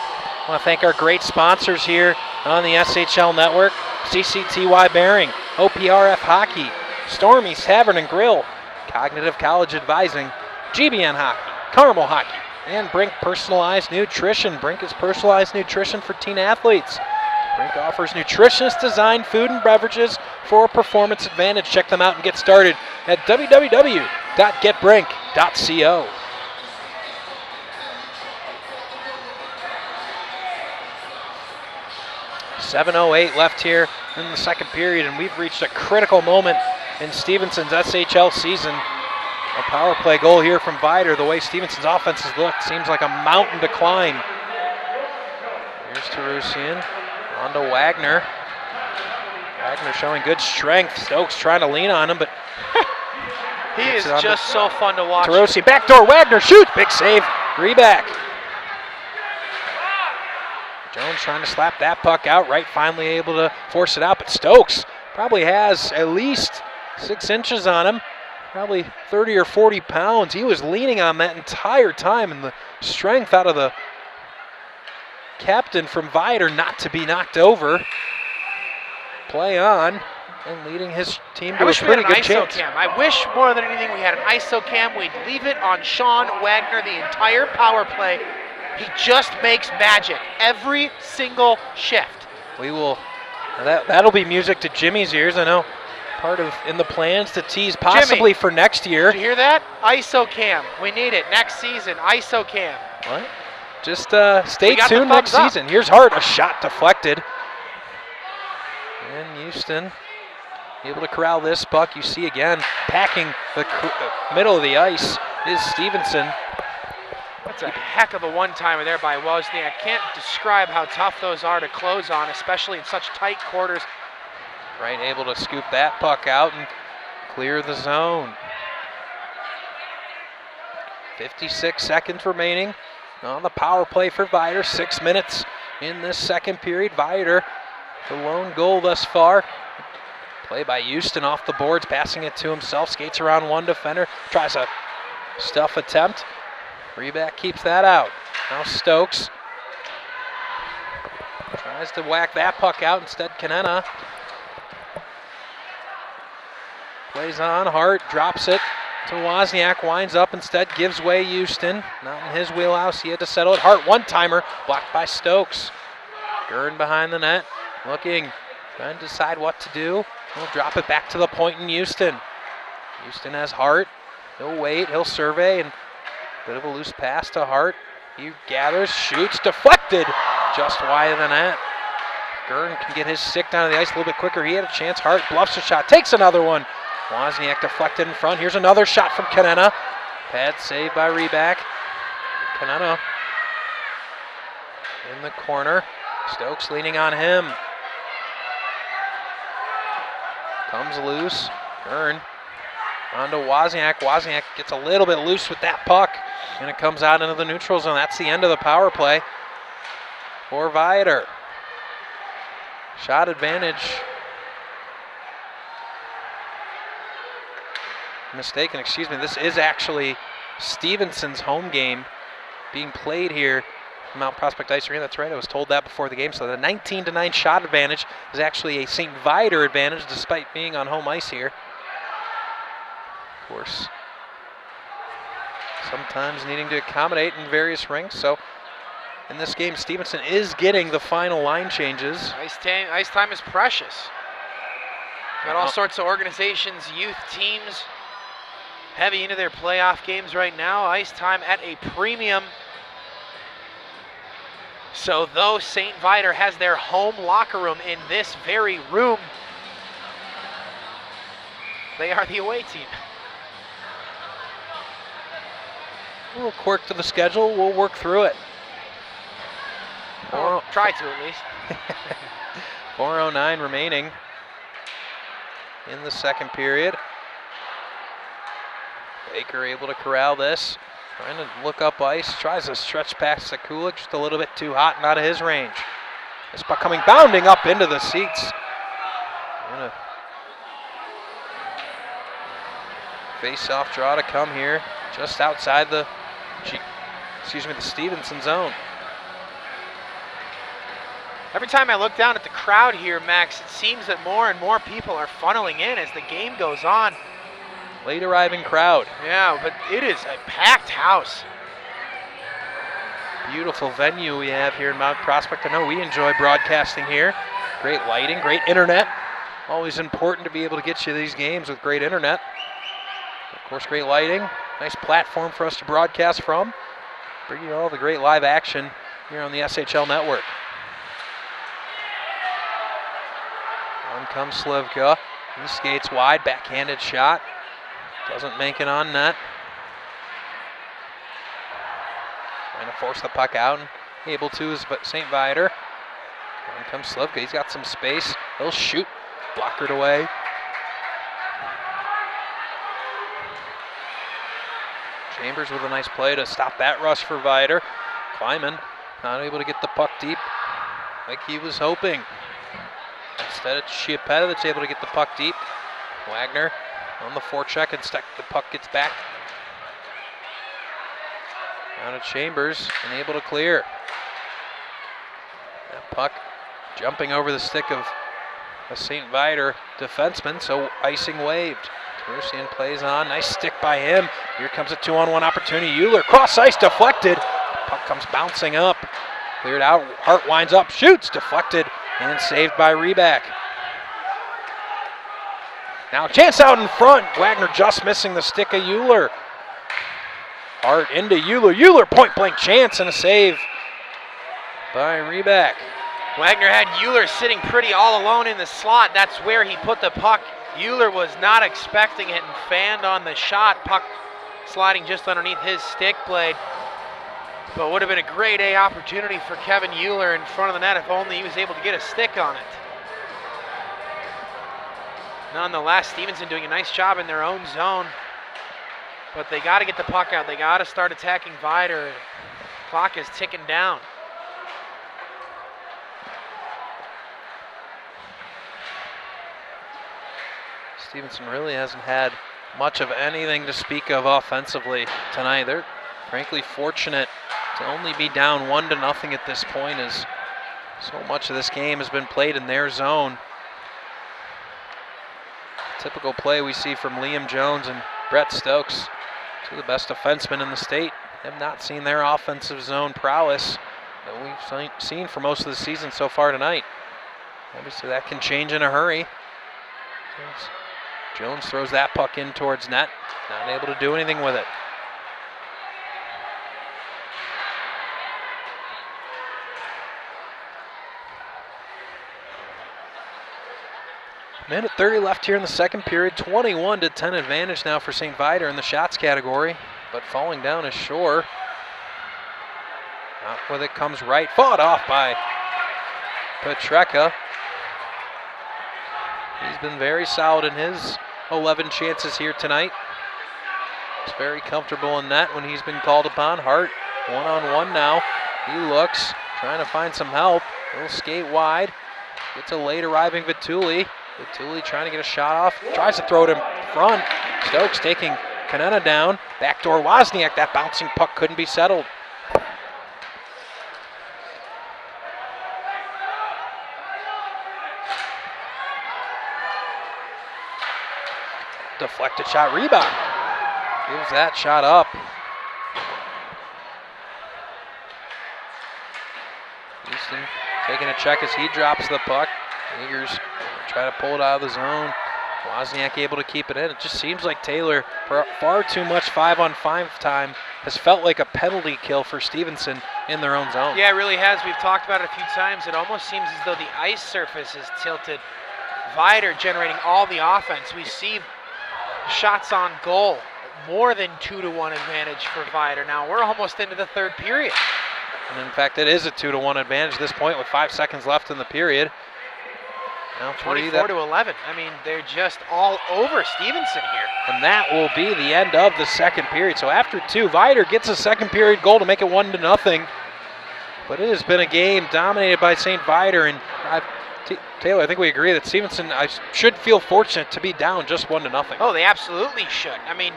I want to thank our great sponsors here on the SHL Network: CCTY Bearing, OPRF Hockey, Stormy's Tavern and Grill, Cognitive College Advising, GBN Hockey, Carmel Hockey, and Brink Personalized Nutrition. Brink is personalized nutrition for teen athletes. Brink offers nutritionist designed food and beverages for performance advantage. Check them out and get started at www.getbrink.co. .708 left here in the second period, and we've reached a critical moment in Stevenson's SHL season. A power play goal here from Viator. The way Stevenson's offense has looked seems like a mountain to climb. Here's Terusian, on to Wagner. Wagner showing good strength. Stokes trying to lean on him, but he is just so fun to watch. Terusian, backdoor, Wagner shoots, big save, Reback. Jones trying to slap that puck out, right finally able to force it out, but Stokes probably has at least 6 inches on him, probably 30 or 40 pounds. He was leaning on that entire time, and the strength out of the captain from Viator not to be knocked over. Play on, and leading his team to a pretty good chance. I wish more than anything we had an ISO cam. We'd leave it on Sean Wagner the entire power play. He just makes magic every single shift. We will. That'll be music to Jimmy's ears. I know part of in the plans to tease possibly Jimmy, for next year. Did you hear that? ISO cam. We need it next season. ISO cam. What? Just stay tuned next season. Here's Hart, a shot deflected. And Houston able to corral this puck. You see again, packing the middle of the ice is Stevenson. That's a heck of a one-timer there by Wozniak. I can't describe how tough those are to close on, especially in such tight quarters. Right, able to scoop that puck out and clear the zone. 56 seconds remaining on the power play for Viator. 6 minutes in this second period. Viator, the lone goal thus far. Play by Houston off the boards, passing it to himself. Skates around one defender, tries a stuff attempt. Reback keeps that out. Now Stokes tries to whack that puck out. Instead, Kanena plays on. Hart drops it to Wozniak. Winds up instead. Gives way Houston. Not in his wheelhouse. He had to settle it. Hart one-timer. Blocked by Stokes. Gurn behind the net. Looking. Trying to decide what to do. He'll drop it back to the point in Houston. Houston has Hart. He'll wait. He'll survey. And bit of a loose pass to Hart. He gathers, shoots, deflected just wide of the net. Gurn can get his stick down to the ice a little bit quicker. He had a chance. Hart bluffs a shot, takes another one. Wozniak deflected in front. Here's another shot from Kanena. Bad save by Reback. Kanena in the corner. Stokes leaning on him. Comes loose. Gurn on to Wozniak. Wozniak gets a little bit loose with that puck, and it comes out into the neutral zone. That's the end of the power play for Viator. Shot advantage. Mistaken, excuse me. This is actually Stevenson's home game being played here at Mount Prospect Ice Arena. That's right, I was told that before the game. So the 19-9 shot advantage is actually a St. Viator advantage despite being on home ice here. Of course, sometimes needing to accommodate in various rinks. So in this game, Stevenson is getting the final line changes. Ice time is precious. Got all sorts of organizations, youth teams, heavy into their playoff games right now. Ice time at a premium. So though St. Viator has their home locker room in this very room, they are the away team. A little quirk to the schedule. We'll work through it. I'll try to at least. 4:09 remaining in the second period. Baker able to corral this. Trying to look up ice. Tries to stretch past Sekulik. Just a little bit too hot and out of his range. This puck coming bounding up into the seats. Face-off draw to come here. Just outside the Stevenson zone. Every time I look down at the crowd here, Max, it seems that more and more people are funneling in as the game goes on. Late arriving crowd. Yeah, but it is a packed house. Beautiful venue we have here in Mount Prospect. I know we enjoy broadcasting here. Great lighting, great internet. Always important to be able to get you these games with great internet. Of course, great lighting. Nice platform for us to broadcast from. Bringing you all the great live action here on the SHL network. On comes Slivka. He skates wide, backhanded shot. Doesn't make it on net. Trying to force the puck out, and able to is St. Viator. On comes Slivka. He's got some space. He'll shoot. Blockered away. Chambers with a nice play to stop that rush for Viator. Kleiman not able to get the puck deep like he was hoping. Instead, it's Chiappetta that's able to get the puck deep. Wagner on the forecheck, and the puck gets back. Out of Chambers and able to clear. That puck jumping over the stick of a St. Viator defenseman, so icing waved. Terusian plays on, nice stick by him. Here comes a 2-on-1 opportunity. Euler cross ice deflected. Puck comes bouncing up. Cleared out, Hart winds up, shoots, deflected, and saved by Reback. Now chance out in front. Wagner just missing the stick of Euler. Hart into Euler. Euler point blank chance and a save by Reback. Wagner had Euler sitting pretty all alone in the slot. That's where he put the puck. Euler was not expecting it and fanned on the shot. Puck sliding just underneath his stick blade. But would have been a grade A opportunity for Kevin Euler in front of the net if only he was able to get a stick on it. Nonetheless, Stevenson doing a nice job in their own zone. But they got to get the puck out. They got to start attacking Viator. Clock is ticking down. Stevenson really hasn't had much of anything to speak of offensively tonight. They're frankly fortunate to only be down 1-0 at this point, as so much of this game has been played in their zone. Typical play we see from Liam Jones and Brett Stokes, two of the best defensemen in the state, have not seen their offensive zone prowess that we've seen for most of the season so far tonight. Obviously that can change in a hurry. Jones throws that puck in towards net, not able to do anything with it. Minute 30 left here in the second period. 21-10 advantage now for St. Viator in the shots category, but falling down is Shore. Out with it comes right, fought off by Petreka. He's been very solid in his 11 chances here tonight. He's very comfortable in net when he's been called upon. Hart one-on-one now. He looks, trying to find some help. He'll skate wide. Gets a late arriving Vituli. Vituli trying to get a shot off. Tries to throw it in front. Stokes taking Kanena down. Backdoor Wozniak. That bouncing puck couldn't be settled. Deflected shot, rebound. Gives that shot up. Houston taking a check as he drops the puck. Eagers try to pull it out of the zone. Wozniak able to keep it in. It just seems like Taylor, for far too much 5-on-5 time, has felt like a penalty kill for Stevenson in their own zone. Yeah, it really has. We've talked about it a few times. It almost seems as though the ice surface is tilted. Viator generating all the offense. We see shots on goal, more than 2-1 advantage for Viator. Now we're almost into the third period. And in fact, it is a 2-1 advantage at this point with 5 seconds left in the period. Now 24-11. I mean, they're just all over Stevenson here. And that will be the end of the second period. So after 2, Viator gets a second period goal to make it 1-0. But it has been a game dominated by St. Viator, and Taylor, I think we agree that Stevenson should feel fortunate to be down just 1-0. Oh, they absolutely should. I mean,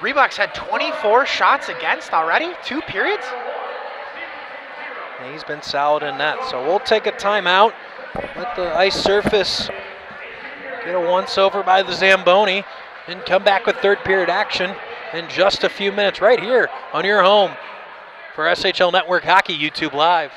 Reebok's had 24 shots against already, 2 periods. And he's been solid in that. So we'll take a timeout. Let the ice surface get a once-over by the Zamboni and come back with third period action in just a few minutes right here on your home for SHL Network Hockey YouTube Live.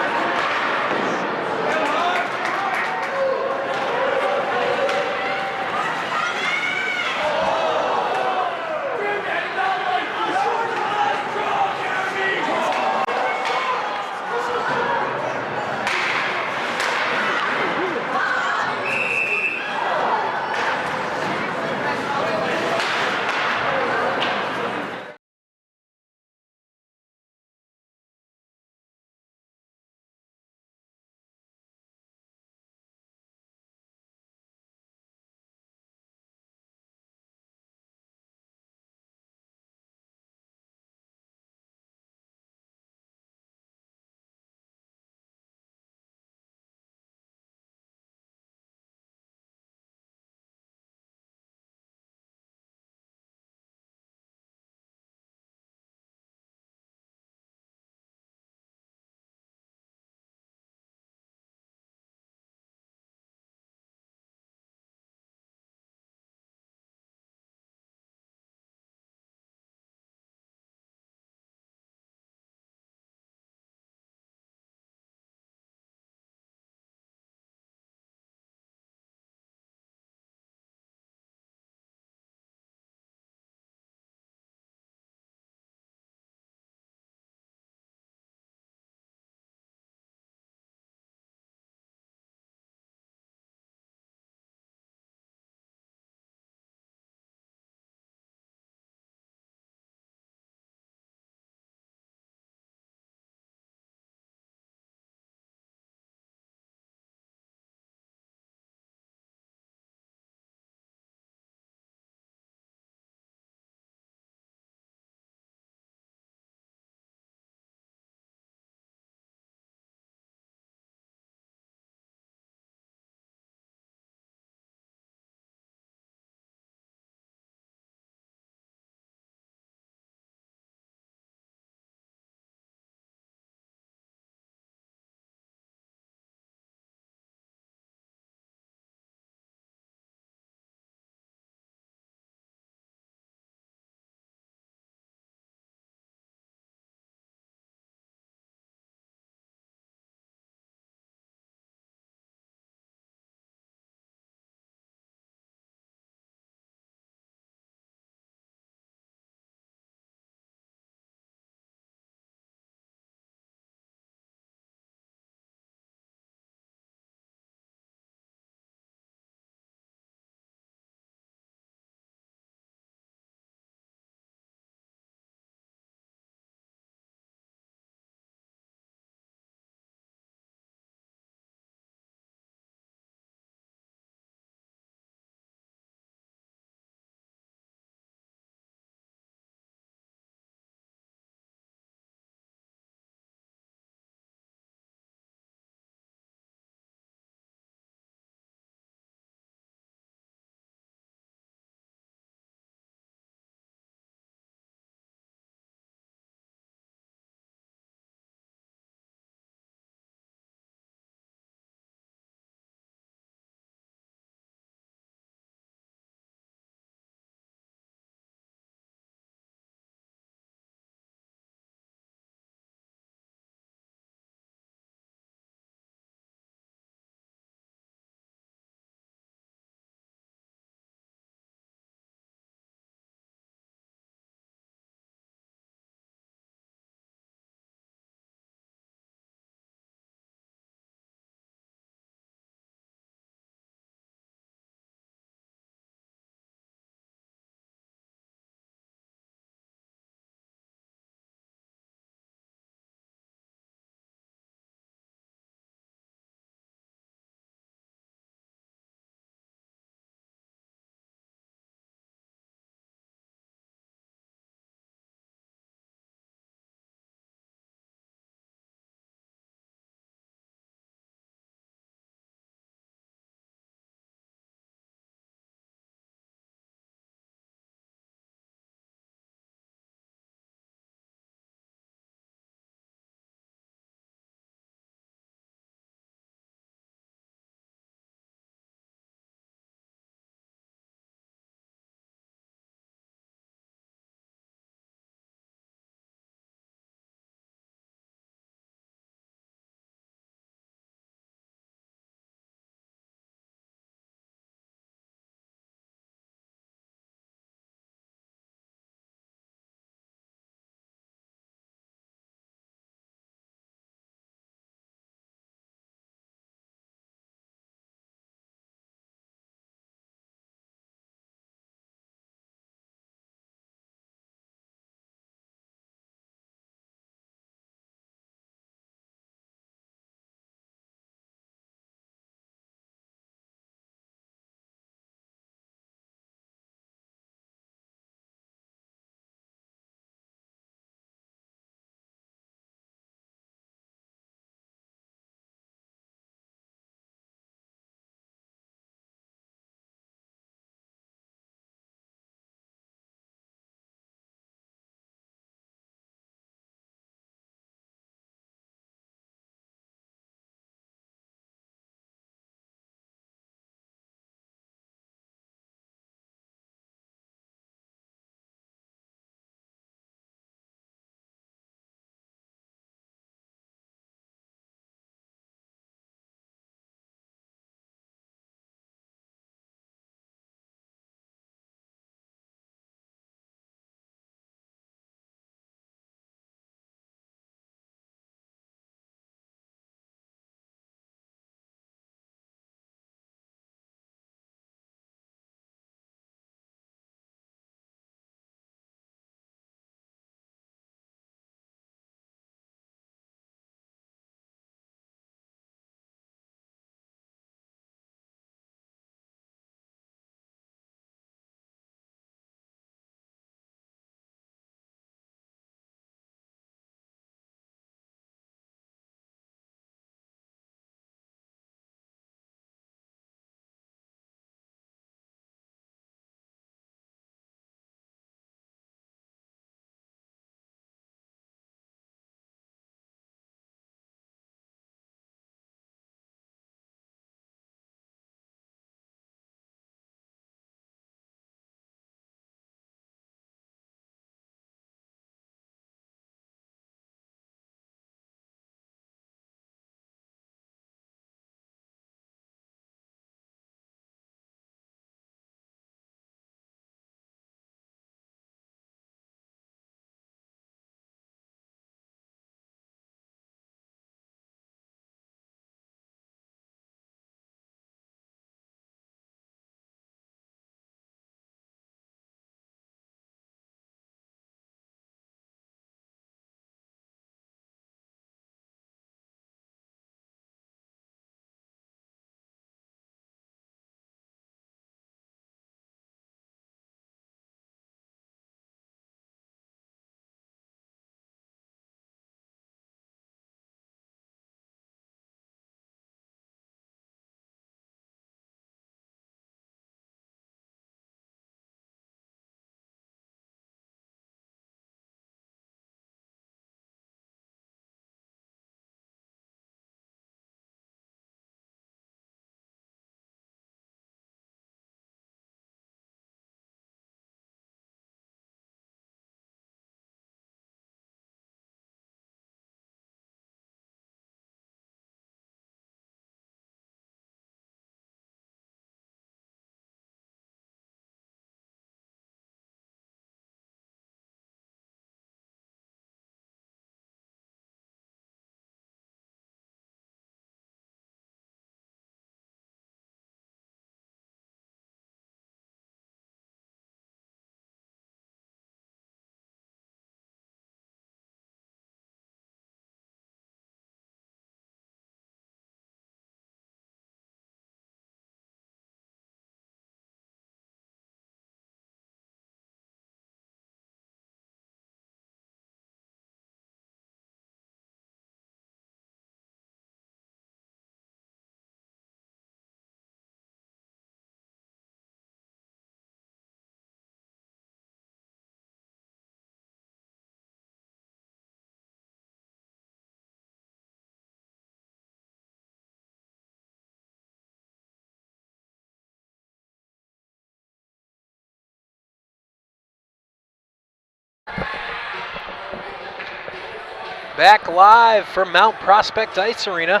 Back live from Mount Prospect Ice Arena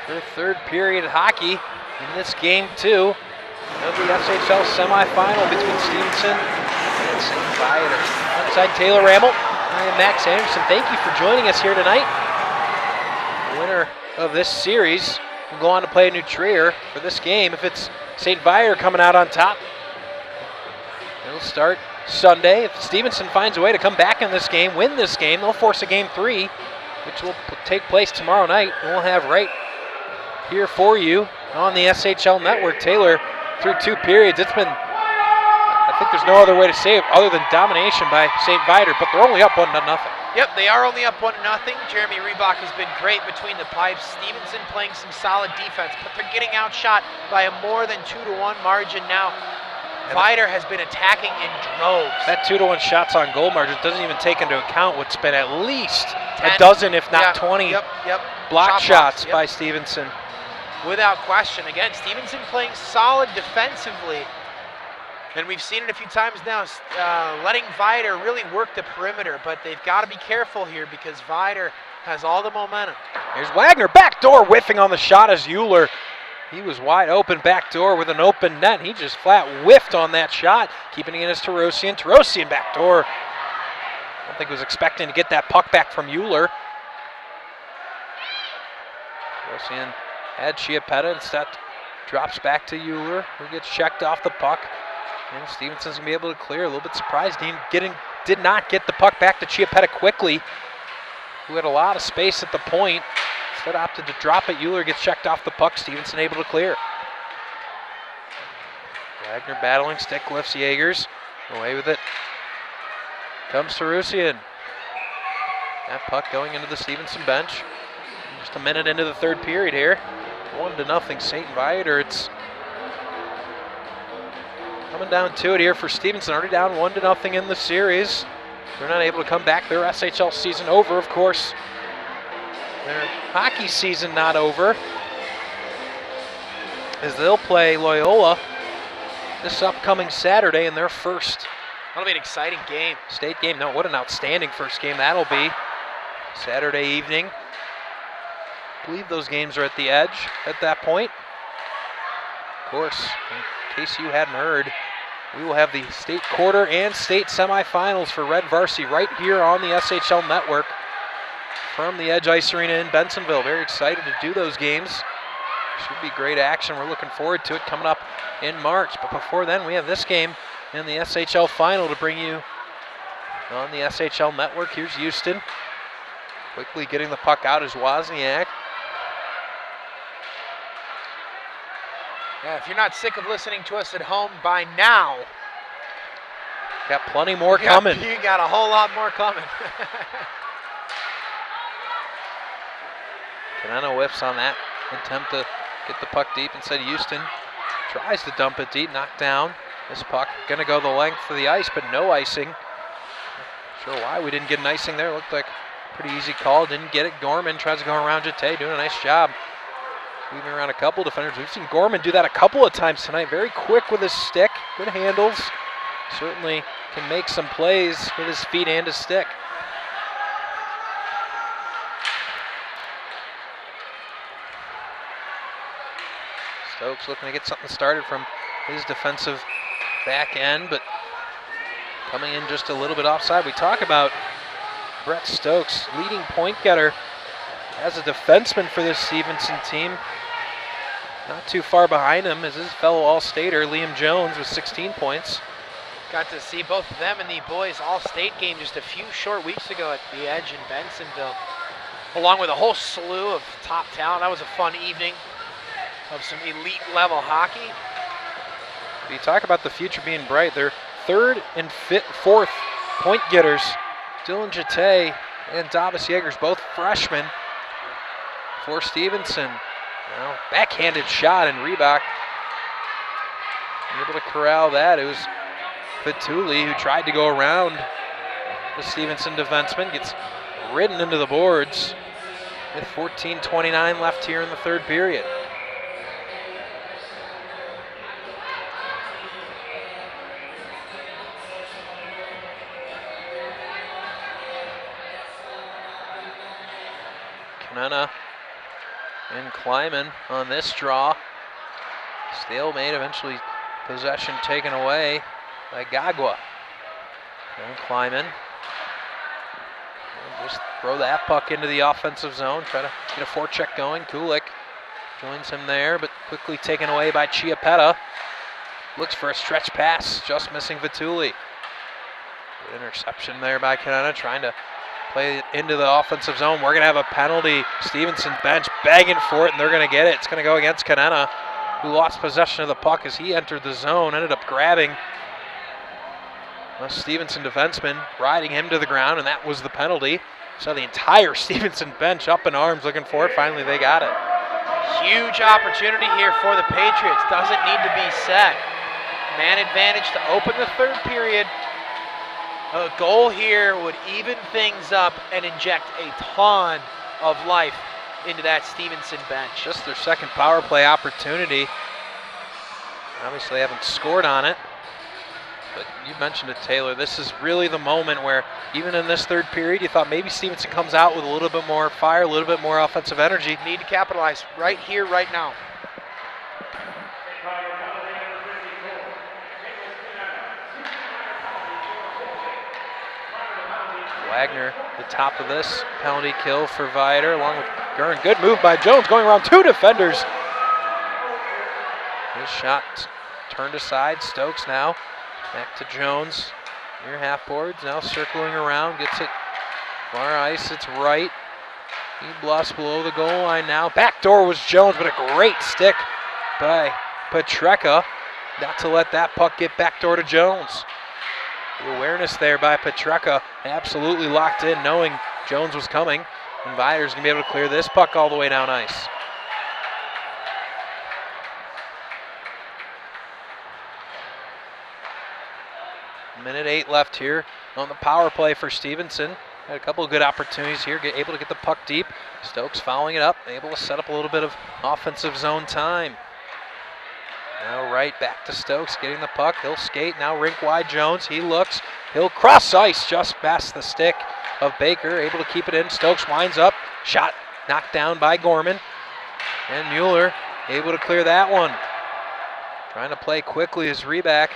for third period hockey in this game 2 of the SHL semifinal between Stevenson and St. Viator. Alongside Taylor Ramel, I am Max Anderson. Thank you for joining us here tonight. The winner of this series will go on to play a new Trier for this game. If it's St. Viator coming out on top, it'll start Sunday. If Stevenson finds a way to come back in this game, win this game, they'll force a game 3, which will take place tomorrow night. We'll have right here for you on the SHL network. Taylor, through 2 periods, it's been, I think there's no other way to say it other than domination by St. Viator, but they're only up 1-0. Yep, they are only up 1-0. Jeremy Reebok has been great between the pipes. Stevenson playing some solid defense, but they're getting outshot by a more than 2-1 margin now. Viator has been attacking in droves. That 2-1 shots on goal margin doesn't even take into account what's been at least 10, a dozen, if not 20, block shots by Stevenson. Without question. Again, Stevenson playing solid defensively. And we've seen it a few times now, letting Viator really work the perimeter, but they've got to be careful here because Viator has all the momentum. Here's Wagner, backdoor whiffing on the shot as Euler. He was wide open backdoor with an open net. He just flat whiffed on that shot, keeping it against Tarosian. Tarosian backdoor. I don't think he was expecting to get that puck back from Euler. Tarosian had Chiappetta, instead drops back to Euler, who gets checked off the puck. And Stevenson's going to be able to clear. A little bit surprised he did not get the puck back to Chiappetta quickly, who had a lot of space at the point. Instead opted to drop it. Euler gets checked off the puck. Stevenson able to clear. Wagner battling, stick lifts Jaegers. Away with it. Comes Tarosian. That puck going into the Stevenson bench. Just a minute into the third period here. 1-0 St. Viator. It's coming down to it here for Stevenson. Already down 1-0 in the series. They're not able to come back. Their SHL season over, of course. Their hockey season not over, as they'll play Loyola this upcoming Saturday in their first. That'll be an exciting game. State game. No, what an outstanding first game that'll be. Saturday evening. I believe those games are at the Edge at that point. Of course, in case you hadn't heard, we will have the state quarter and state semifinals for Red Varsity right here on the SHL network from the Edge Ice Arena in Bensonville. Very excited to do those games. Should be great action. We're looking forward to it coming up in March. But before then, we have this game in the SHL final to bring you on the SHL network. Here's Houston. Quickly getting the puck out is Wozniak. Yeah, if you're not sick of listening to us at home by now, got plenty more coming. You got a whole lot more coming. Canano whiffs on that attempt to get the puck deep. Instead, Houston tries to dump it deep, knocked down. This puck gonna go the length of the ice, but no icing. Not sure why we didn't get an icing there. Looked like a pretty easy call. Didn't get it. Gorman tries to go around Jete, doing a nice job. Weaving around a couple defenders. We've seen Gorman do that a couple of times tonight. Very quick with his stick. Good handles. Certainly can make some plays with his feet and his stick. Stokes looking to get something started from his defensive back end, but coming in just a little bit offside. We talk about Brett Stokes, leading point getter as a defenseman for this Stevenson team. Not too far behind him is his fellow All-Stater, Liam Jones, with 16 points. Got to see both of them in the boys All-State game just a few short weeks ago at the Edge in Bensonville, along with a whole slew of top talent. That was a fun evening of some elite level hockey. You talk about the future being bright. Their third and fourth point getters, Dylan Jete and Davis Jaegers, both freshmen for Stevenson. Now, backhanded shot, and Reebok able to corral that. It was Fatuli who tried to go around the Stevenson defenseman, gets ridden into the boards with 14:29 left here in the third period. And Kleiman on this draw. Stalemate, eventually possession taken away by Gagwa. And Kleiman. Just throw that puck into the offensive zone, try to get a forecheck going. Kulik joins him there, but quickly taken away by Chiappetta. Looks for a stretch pass, just missing Vituli. Good interception there by Canada, trying to play it into the offensive zone. We're going to have a penalty. Stevenson bench begging for it, and they're going to get it. It's going to go against Canada, who lost possession of the puck as he entered the zone, ended up grabbing a Stevenson defenseman, riding him to the ground, and that was the penalty. So the entire Stevenson bench up in arms looking for it. Finally, they got it. Huge opportunity here for the Patriots. Doesn't need to be set. Man advantage to open the third period. A goal here would even things up and inject a ton of life into that Stevenson bench. Just their second power play opportunity. Obviously, they haven't scored on it. But you mentioned it, Taylor. This is really the moment where, even in this third period, you thought maybe Stevenson comes out with a little bit more fire, a little bit more offensive energy. Need to capitalize right here, right now. Wagner, the top of this penalty kill for Viator, along with Gurn. Good move by Jones, going around two defenders. His shot turned aside. Stokes now back to Jones. Near half boards, now circling around, gets it far ice, it's right. He bluffs below the goal line now. Backdoor was Jones, but a great stick by Petreka not to let that puck get backdoor to Jones. The awareness there by Petreka, absolutely locked in, knowing Jones was coming. And Viator's gonna be able to clear this puck all the way down ice. Minute 8 left here on the power play for Stevenson. Had a couple of good opportunities here, able to get the puck deep. Stokes following it up, able to set up a little bit of offensive zone time. Now right back to Stokes, getting the puck. He'll skate, now rink wide Jones. He looks, he'll cross ice just past the stick of Baker, able to keep it in. Stokes winds up, shot knocked down by Gorman. And Mueller able to clear that one. Trying to play quickly as Reback.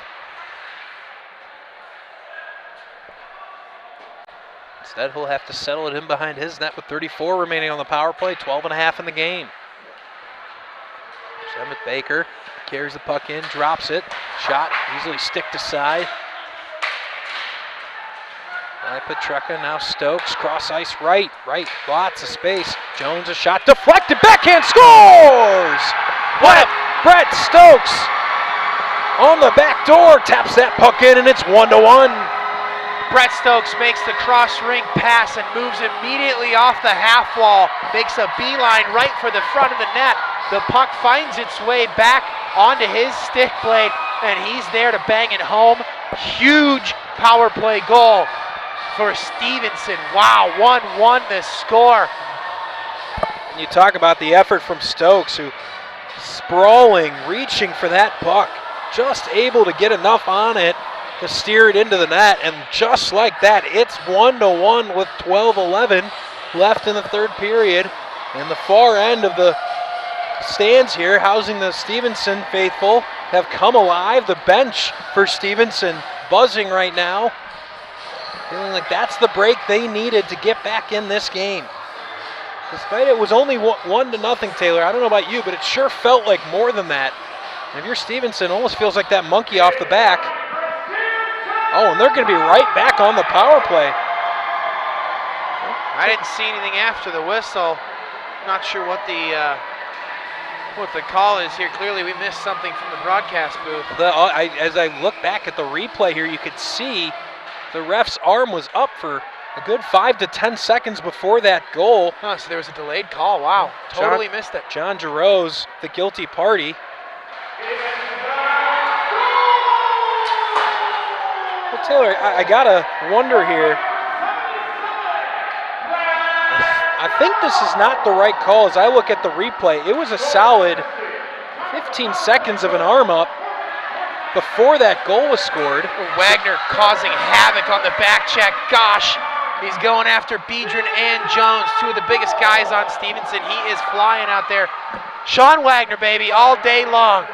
Instead, he'll have to settle it in behind his net with 34 remaining on the power play, 12.5 in the game. Emmett Baker carries the puck in, drops it. Shot easily sticked aside by Petreka. Now Stokes, cross ice right, lots of space. Jones, a shot deflected, backhand, scores! Brett Stokes on the back door, taps that puck in, and it's 1-1. Brett Stokes makes the cross-ring pass and moves immediately off the half wall. Makes a beeline right for the front of the net. The puck finds its way back onto his stick blade, and he's there to bang it home. Huge power play goal for Stevenson. Wow, 1-1 the score. And you talk about the effort from Stokes, who sprawling, reaching for that puck, just able to get enough on it to steer it into the net, and just like that, it's 1-1 with 12:11 left in the third period. And the far end of the stands here, housing the Stevenson faithful, have come alive. The bench for Stevenson buzzing right now, feeling like that's the break they needed to get back in this game. Despite it was only 1-0, Taylor, I don't know about you, but it sure felt like more than that. And if you're Stevenson, it almost feels like that monkey off the back. Oh, and they're going to be right back on the power play. I didn't see anything after the whistle. Not sure what the call is here. Clearly, we missed something from the broadcast booth. As I look back at the replay here, you could see the ref's arm was up for a good 5 to 10 seconds before that goal. Huh, so there was a delayed call. Wow, totally missed it. John Giroux's the guilty party. Well, Taylor, I gotta wonder here. I think this is not the right call. As I look at the replay, it was a solid 15 seconds of an arm up before that goal was scored. Wagner causing havoc on the back check. Gosh, He's going after Biedron and Jones, two of the biggest guys on Stevenson. He is flying out there. Sean Wagner, baby, all day long.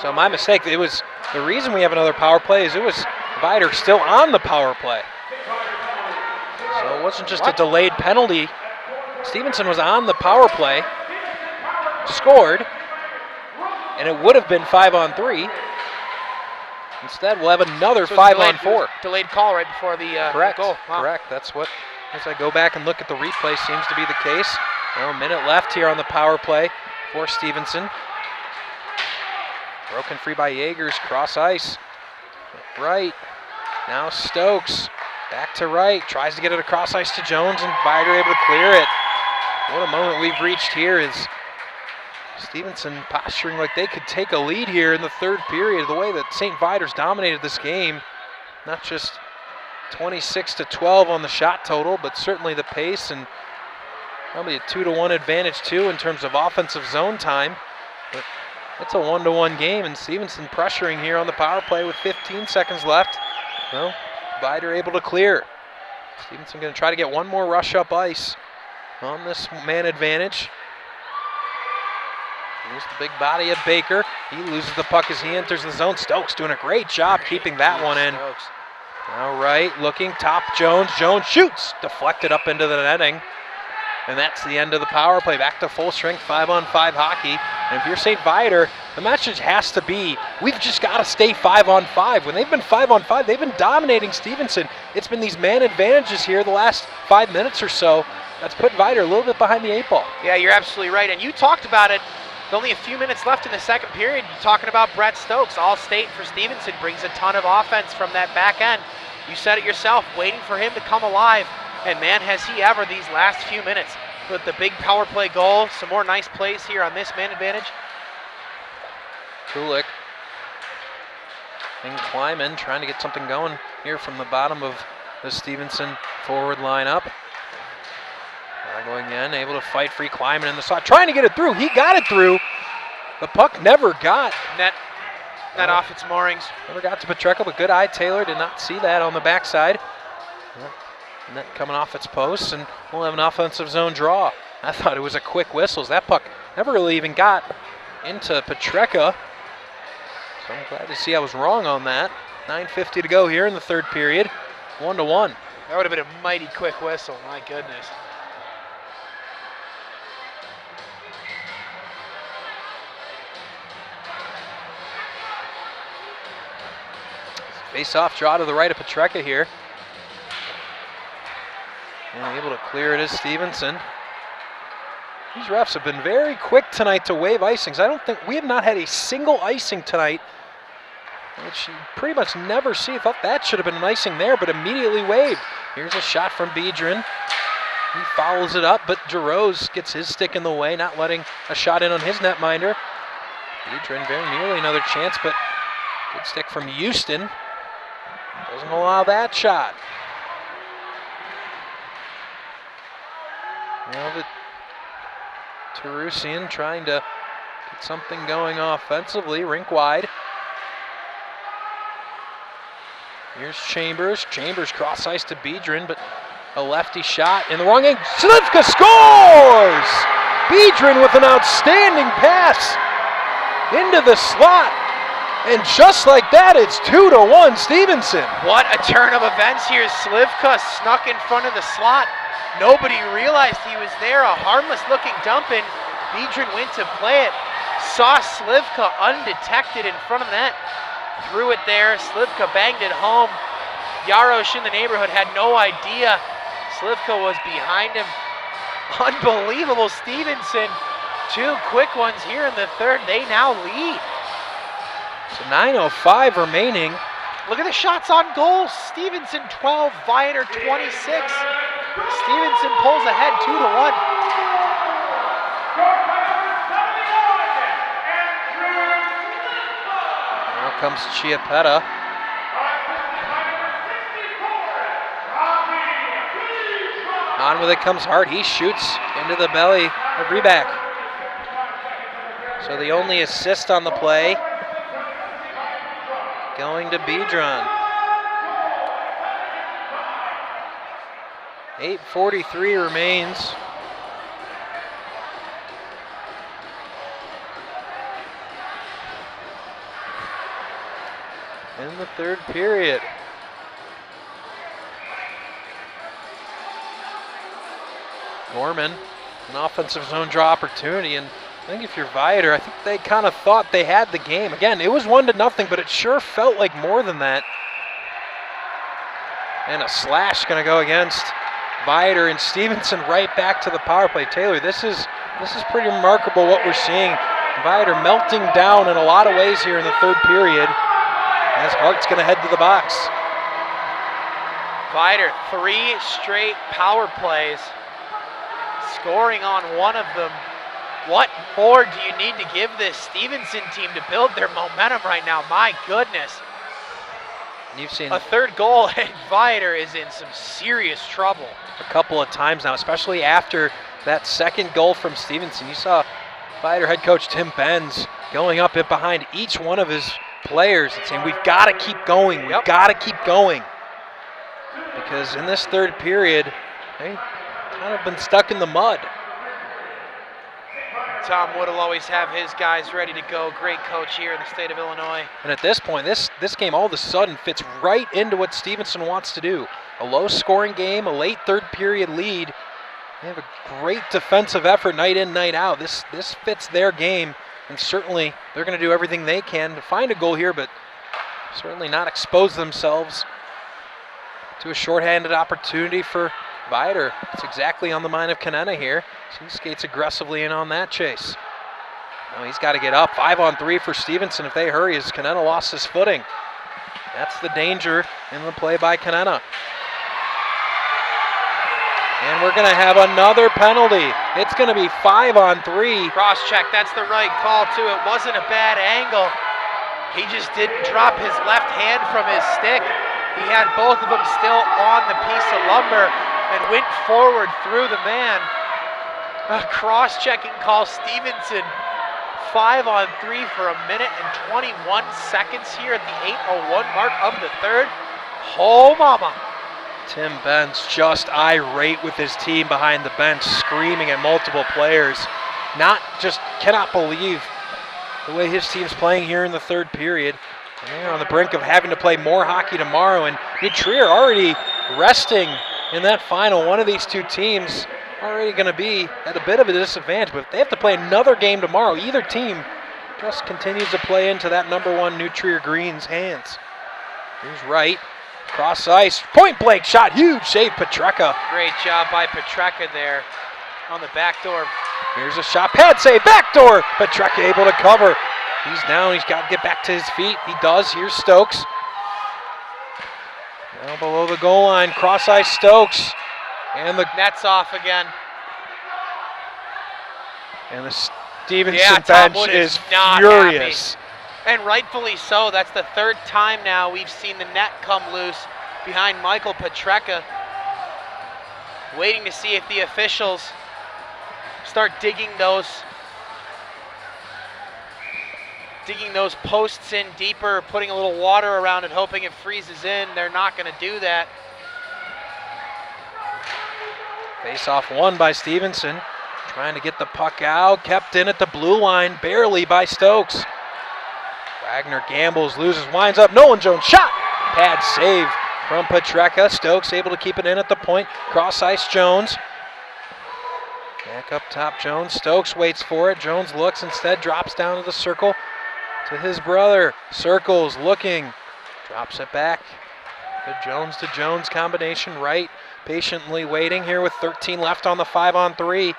So my mistake, it was the reason we have another power play is it was Viator still on the power play. So it wasn't just a delayed penalty. Stevenson was on the power play, scored, and it would have been 5-on-3. Instead, we'll have another 5-on-4. Delayed call right before the goal. Wow. Correct. That's what, as I go back and look at the replay, seems to be the case. Now a minute left here on the power play for Stevenson. Broken free by Yeagers, cross ice. Right. Now Stokes. Back to right. Tries to get it across ice to Jones, and Viator able to clear it. What a moment we've reached here is Stevenson posturing like they could take a lead here in the third period. The way that St. Viator's dominated this game, not just 26-12 on the shot total, but certainly the pace and probably a 2-1 advantage too in terms of offensive zone time. But it's a 1-1 game, and Stevenson pressuring here on the power play with 15 seconds left. Well, Viator able to clear. Stevenson going to try to get one more rush up ice on this man advantage. Here's the big body of Baker. He loses the puck as he enters the zone. Stokes doing a great job keeping that one in. All right, looking top Jones. Jones shoots, deflected up into the netting. And that's the end of the power play. Back to full strength 5-on-5 hockey. And if you're St. Viator, the message has to be, we've just got to stay 5-on-5. When they've been 5-on-5, they've been dominating Stevenson. It's been these man advantages here the last 5 minutes or so that's put Viator a little bit behind the 8 ball. Yeah, you're absolutely right. And you talked about it. With only a few minutes left in the second period. You're talking about Brett Stokes. All-state for Stevenson, brings a ton of offense from that back end. You said it yourself, waiting for him to come alive. And man, has he ever these last few minutes. With the big power play goal, some more nice plays here on this man advantage. Kulik and Kleiman trying to get something going here from the bottom of the Stevenson forward lineup. Going in, able to fight free Kleiman in the slot, trying to get it through. He got it through. The puck never got. Net off its moorings. Never got to Petrecka, but good eye. Taylor did not see that on the backside. Net coming off its posts, and we'll have an offensive zone draw. I thought it was a quick whistle. That puck never really even got into Petrecka. So I'm glad to see I was wrong on that. 9:50 to go here in the third period. 1-1. That would have been a mighty quick whistle. My goodness. Face-off draw to the right of Petrecka here. And able to clear it is Stevenson. These refs have been very quick tonight to waive icings. I don't think, we have not had a single icing tonight, which you pretty much never see. I thought that should have been an icing there, but immediately waived. Here's a shot from Biedron. He follows it up, but Giroux gets his stick in the way, not letting a shot in on his netminder. Biedron very nearly another chance, but good stick from Houston. Doesn't allow that shot. Now the Tarusian trying to get something going offensively, rink wide. Here's Chambers. Chambers cross ice to Biedron, but a lefty shot in the wrong end. Slivka scores! Biedron with an outstanding pass into the slot. And just like that, it's 2-1 Stevenson. What a turn of events here. Slivka snuck in front of the slot. Nobody realized he was there. A harmless looking dump in. Biedron went to play it. Saw Slivka undetected in front of the net. Threw it there. Slivka banged it home. Jarosz in the neighborhood had no idea Slivka was behind him. Unbelievable Stevenson. Two quick ones here in the third. They now lead. So 9:05 remaining. Look at the shots on goal. Stevenson 12, Viator 26. Stevenson pulls ahead 2-1. Now comes Chiappetta. On with it comes Hart. He shoots into the belly of Reback. So the only assist on the play going to Biedron. 8:43 remains. In the third period. Gorman, an offensive zone draw opportunity, and I think if you're Viator, I think they kind of thought they had the game. Again, it was 1-0, but it sure felt like more than that. And a slash going to go against Viator, and Stevenson right back to the power play. Taylor, this is pretty remarkable what we're seeing. Viator melting down in a lot of ways here in the third period, as Hart's going to head to the box. Viator, 3 straight power plays, scoring on one of them. What more do you need to give this Stevenson team to build their momentum right now? My goodness. You've seen a third goal, and Viator is in some serious trouble. A couple of times now, especially after that second goal from Stevenson. You saw Viator head coach Tim Benz going up and behind each one of his players and saying, we've got to keep going, we've got to keep going. Because in this third period, they kind of been stuck in the mud. Tom Wood will always have his guys ready to go. Great coach here in the state of Illinois. And at this point, this game all of a sudden fits right into what Stevenson wants to do. A low-scoring game, a late third period lead. They have a great defensive effort night in, night out. This fits their game, and certainly they're going to do everything they can to find a goal here, but certainly not expose themselves to a shorthanded opportunity for Viator. It's exactly on the mind of Canena here. So he skates aggressively in on that chase. Now he's got to get up. 5-on-3 for Stevenson if they hurry, as Canena lost his footing. That's the danger in the play by Canena. And we're going to have another penalty. It's going to be 5-on-3. Cross check, that's the right call too. It wasn't a bad angle. He just didn't drop his left hand from his stick. He had both of them still on the piece of lumber and went forward through the man. A cross-checking call. Stevenson 5-on-3 for a minute and 21 seconds here at the 8:01 mark of the third. Oh, mama. Tim Benz just irate with his team behind the bench, screaming at multiple players. Cannot believe the way his team's playing here in the third period. And they're on the brink of having to play more hockey tomorrow, and Trier already resting in that final. One of these two teams already going to be at a bit of a disadvantage, but if they have to play another game tomorrow, either team just continues to play into that number one New Trier Green's hands. Here's Wright, cross ice, point blank shot, huge save, Petreka. Great job by Petreka there on the back door. Here's a shot, pad save, backdoor, Petreka able to cover. He's down, he's got to get back to his feet. He does. Here's Stokes. Now below the goal line, cross ice Stokes. And the net's off again. And the Stevenson bench is furious. And rightfully so. That's the third time now we've seen the net come loose behind Michael Petreka. Waiting to see if the officials start digging those posts in deeper, putting a little water around it, hoping it freezes in. They're not going to do that. Face-off won by Stevenson. Trying to get the puck out. Kept in at the blue line, barely by Stokes. Wagner gambles, loses, winds up. Nolan Jones shot. Pad save from Petreka. Stokes able to keep it in at the point. Cross ice Jones. Back up top Jones. Stokes waits for it. Jones looks, instead drops down to the circle to his brother. Circles, looking. Drops it back. The Jones to Jones combination. Right patiently waiting here with 13 left on the 5-on-3.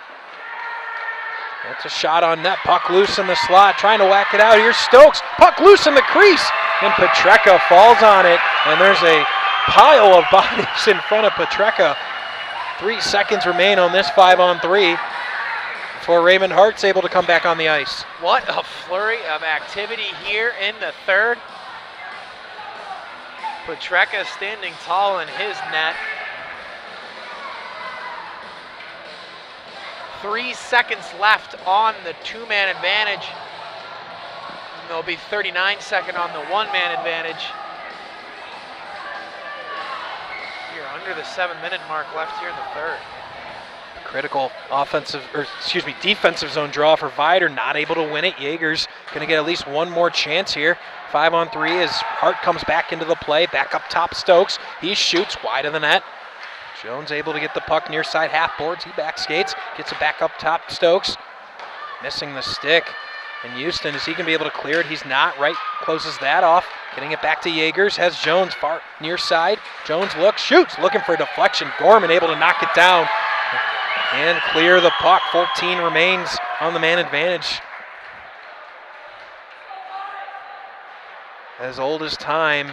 That's a shot on net. Puck loose in the slot. Trying to whack it out. Here's Stokes. Puck loose in the crease. And Petreka falls on it. And there's a pile of bodies in front of Petreka. 3 seconds remain on this 5-on-3 before Raymond Hart's able to come back on the ice. What a flurry of activity here in the third. Petreka standing tall in his net. 3 seconds left on the 2-man advantage. And there'll be 39 seconds on the 1-man advantage. Here on under the 7-minute mark left here in the third. Critical defensive zone draw for Viator, not able to win it. Jaeger's gonna get at least one more chance here. 5-on-3 as Hart comes back into the play, back up top Stokes. He shoots wide of the net. Jones able to get the puck near side half boards. He back skates, gets it back up top Stokes. Missing the stick. And Houston, is he going to be able to clear it? He's not. Right, closes that off. Getting it back to Jaegers. Has Jones far near side. Jones looks, shoots, looking for a deflection. Gorman able to knock it down and clear the puck. 14 remains on the man advantage. As old as time.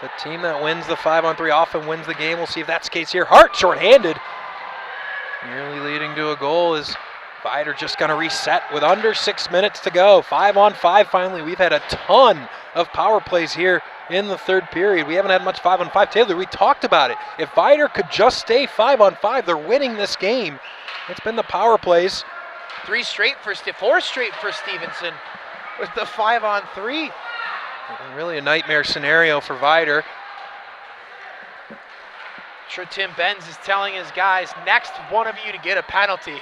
The team that wins the 5-on-3 often wins the game. We'll see if that's the case here. Hart shorthanded. Nearly leading to a goal is Viator just going to reset with under 6 minutes to go. 5-on-5 finally. We've had a ton of power plays here in the third period. We haven't had much 5-on-5. Taylor, we talked about it. If Viator could just stay 5-on-5, they're winning this game. It's been the power plays. 4 straight for Stevenson with the 5-on-3. Really a nightmare scenario for Viator. Sure, Tim Benz is telling his guys, next one of you to get a penalty.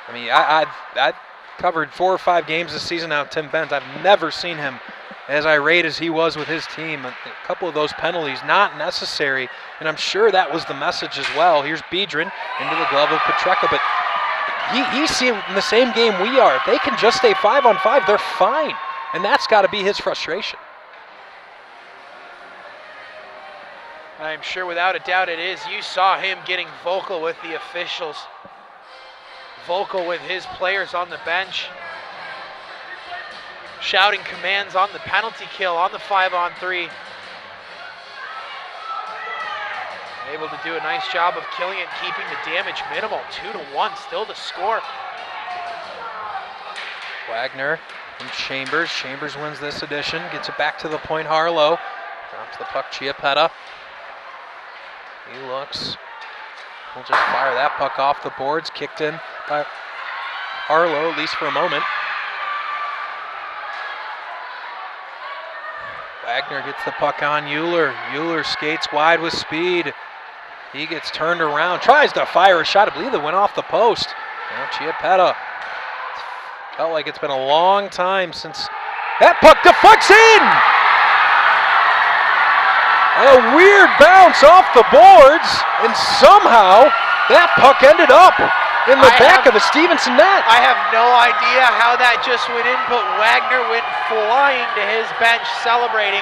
I mean, I've covered 4 or 5 games this season now. Tim Benz, I've never seen him as irate as he was with his team. A couple of those penalties not necessary, and I'm sure that was the message as well. Here's Biedron into the glove of Petreka, but he's in the same game we are. If they can just stay 5-on-5, they're fine, and that's got to be his frustration. I'm sure without a doubt it is. You saw him getting vocal with the officials, vocal with his players on the bench, shouting commands on the penalty kill, on the 5-on-3. Able to do a nice job of killing it, keeping the damage minimal. 2-1 still to score. Wagner from Chambers. Chambers wins this edition, gets it back to the point. Harlow drops the puck. Chiappetta. He looks. We'll just fire that puck off the boards. Kicked in by Harlow, at least for a moment. Wagner gets the puck on Euler. Euler skates wide with speed. He gets turned around, tries to fire a shot. I believe it went off the post. Now Chiappetta. Felt like it's been a long time since that puck deflects in. A weird bounce off the boards, and somehow that puck ended up in the back of the Stevenson net. I have no idea how that just went in, but Wagner went flying to his bench celebrating.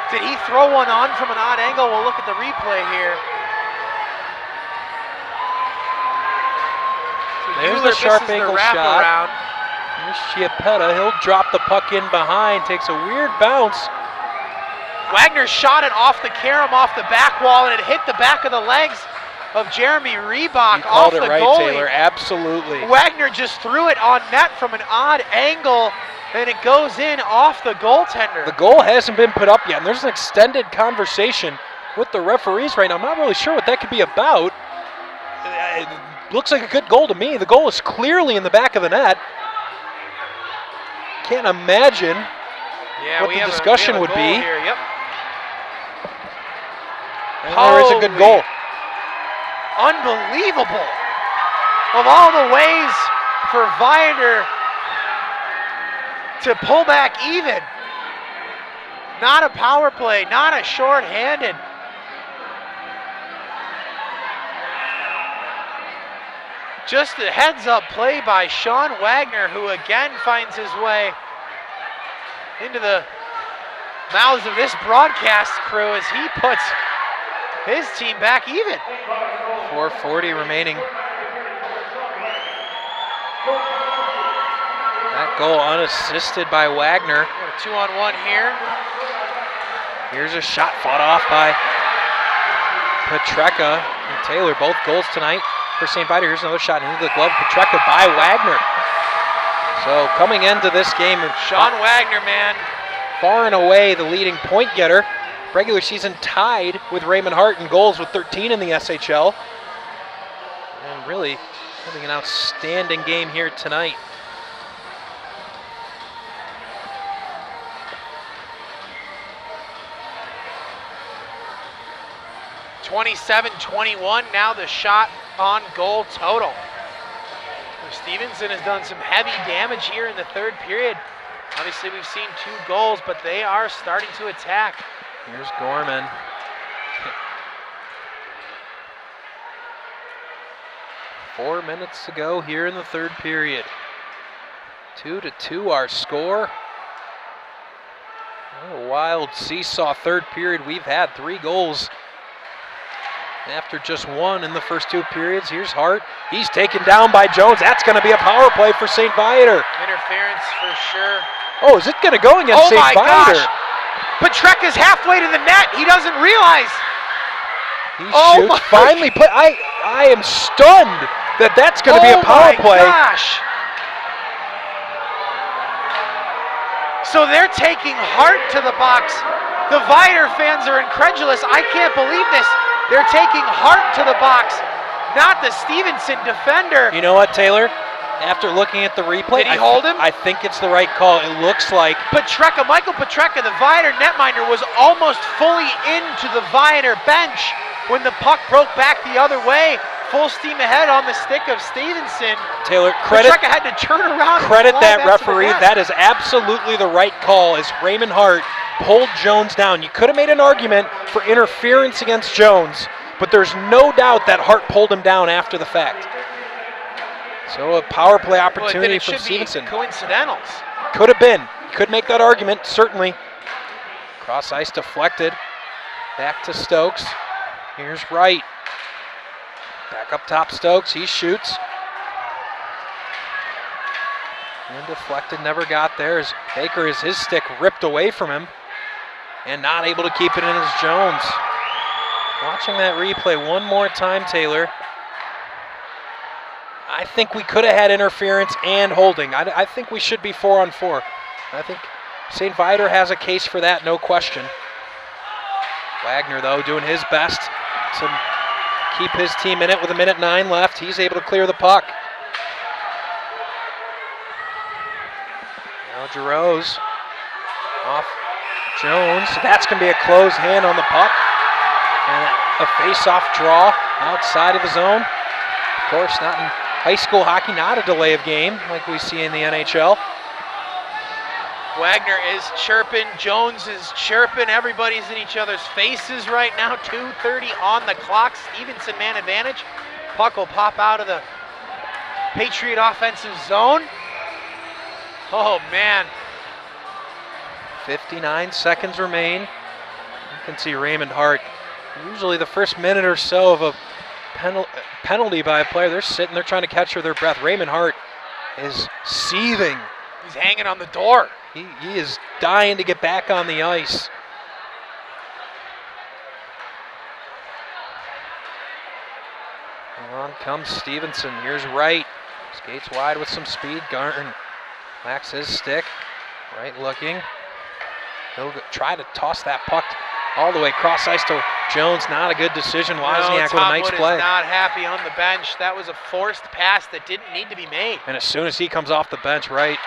Did he throw one on from an odd angle? We'll look at the replay here. There's the sharp angle shot. Here's Chiappetta. He'll drop the puck in behind, takes a weird bounce. Wagner shot it off the carom, off the back wall, and it hit the back of the legs of Jeremy Reebok off the goalie. You called it right, Taylor, absolutely. Wagner just threw it on net from an odd angle, and it goes in off the goaltender. The goal hasn't been put up yet, and there's an extended conversation with the referees right now. I'm not really sure what that could be about. It looks like a good goal to me. The goal is clearly in the back of the net. Can't imagine what the discussion would be. Here. Yep. And there is a good goal. Unbelievable. Of all the ways for Viator to pull back even. Not a power play, not a shorthanded. Just a heads-up play by Sean Wagner, who again finds his way into the mouths of this broadcast crew as he puts his team back even. 4:40 remaining. That goal unassisted by Wagner. 2-on-1 here. Here's a shot fought off by Petreka and Taylor. Both goals tonight for St. Viator. Here's another shot into the glove. Petreka by Wagner. So coming into this game, Sean Wagner, man, far and away the leading point getter. Regular season tied with Raymond Hart in goals with 13 in the SHL. And really having an outstanding game here tonight. 27-21, now the shot on goal total. So Stevenson has done some heavy damage here in the third period. Obviously, we've seen 2 goals, but they are starting to attack. Here's Gorman. Four minutes to go here in the third period. 2-2 our score. A wild seesaw third period. We've had 3 goals after just 1 in the first 2 periods. Here's Hart. He's taken down by Jones. That's going to be a power play for St. Viator. Interference for sure. Oh, is it going to go against St. Viator? Gosh. Petreka's halfway to the net. He doesn't realize. He shoots. Finally, I am stunned that that's going to be a power play. Oh my gosh. So they're taking Hart to the box. The Viator fans are incredulous. I can't believe this. They're taking Hart to the box, not the Stevenson defender. You know what, Taylor? After looking at the replay, did he hold him? I think it's the right call. It looks like Michael Petreka, the Viator netminder, was almost fully into the Viator bench when the puck broke back the other way. Full steam ahead on the stick of Stevenson. Taylor, Petreka had to turn around. Credit that referee. That is absolutely the right call as Raymond Hart pulled Jones down. You could have made an argument for interference against Jones, but there's no doubt that Hart pulled him down after the fact. So a power play opportunity from Stevenson. Coincidentals. Could have been. Could make that argument, certainly. Cross ice deflected. Back to Stokes. Here's Wright. Back up top Stokes. He shoots. And deflected, never got there as Baker has his stick ripped away from him and not able to keep it in as Jones. Watching that replay one more time, Taylor, I think we could have had interference and holding. I think we should be 4-on-4. I think St. Viator has a case for that, no question. Wagner, though, doing his best to keep his team in it with 1:09 left. He's able to clear the puck. Now Giroux off Jones. That's going to be a closed hand on the puck. And a face-off draw outside of the zone. Of course, not in high school hockey, not a delay of game like we see in the NHL. Wagner is chirping, Jones is chirping, everybody's in each other's faces right now. 2:30 on the clock, Stevenson man advantage. Puck will pop out of the Patriot offensive zone. Oh man. 59 seconds remain. You can see Raymond Hart. Usually the first minute or so of a penalty by a player, they're sitting there trying to capture their breath. Raymond Hart is seething. He's hanging on the door. He is dying to get back on the ice. On comes Stevenson. Here's Wright. Skates wide with some speed. Garton lacks his stick. Wright looking. He'll try to toss that puck all the way cross ice to Jones. Not a good decision. Wozniak with a nice play. Is not happy on the bench. That was a forced pass that didn't need to be made. And as soon as he comes off the bench, Wright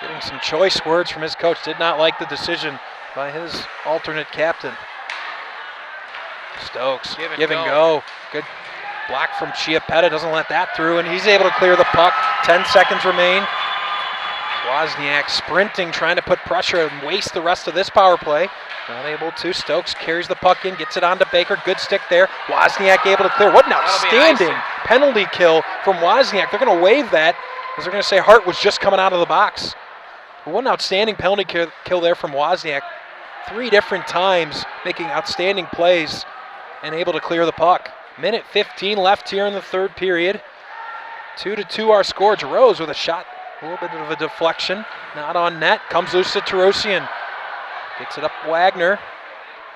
getting some choice words from his coach. Did not like the decision by his alternate captain. Stokes, give and go. Good block from Chiappetta, doesn't let that through, and he's able to clear the puck. 10 seconds remain. Wozniak sprinting, trying to put pressure and waste the rest of this power play. Not able to. Stokes carries the puck in, gets it onto Baker. Good stick there. Wozniak able to clear. What an outstanding penalty kill from Wozniak. They're going to waive that because they're going to say Hart was just coming out of the box. What an outstanding penalty kill there from Wozniak. 3 different times making outstanding plays and able to clear the puck. Minute 15 left here in the third period. 2-2 our score. Giroux with a shot. A little bit of a deflection. Not on net. Comes loose to Terosian. Gets it up Wagner.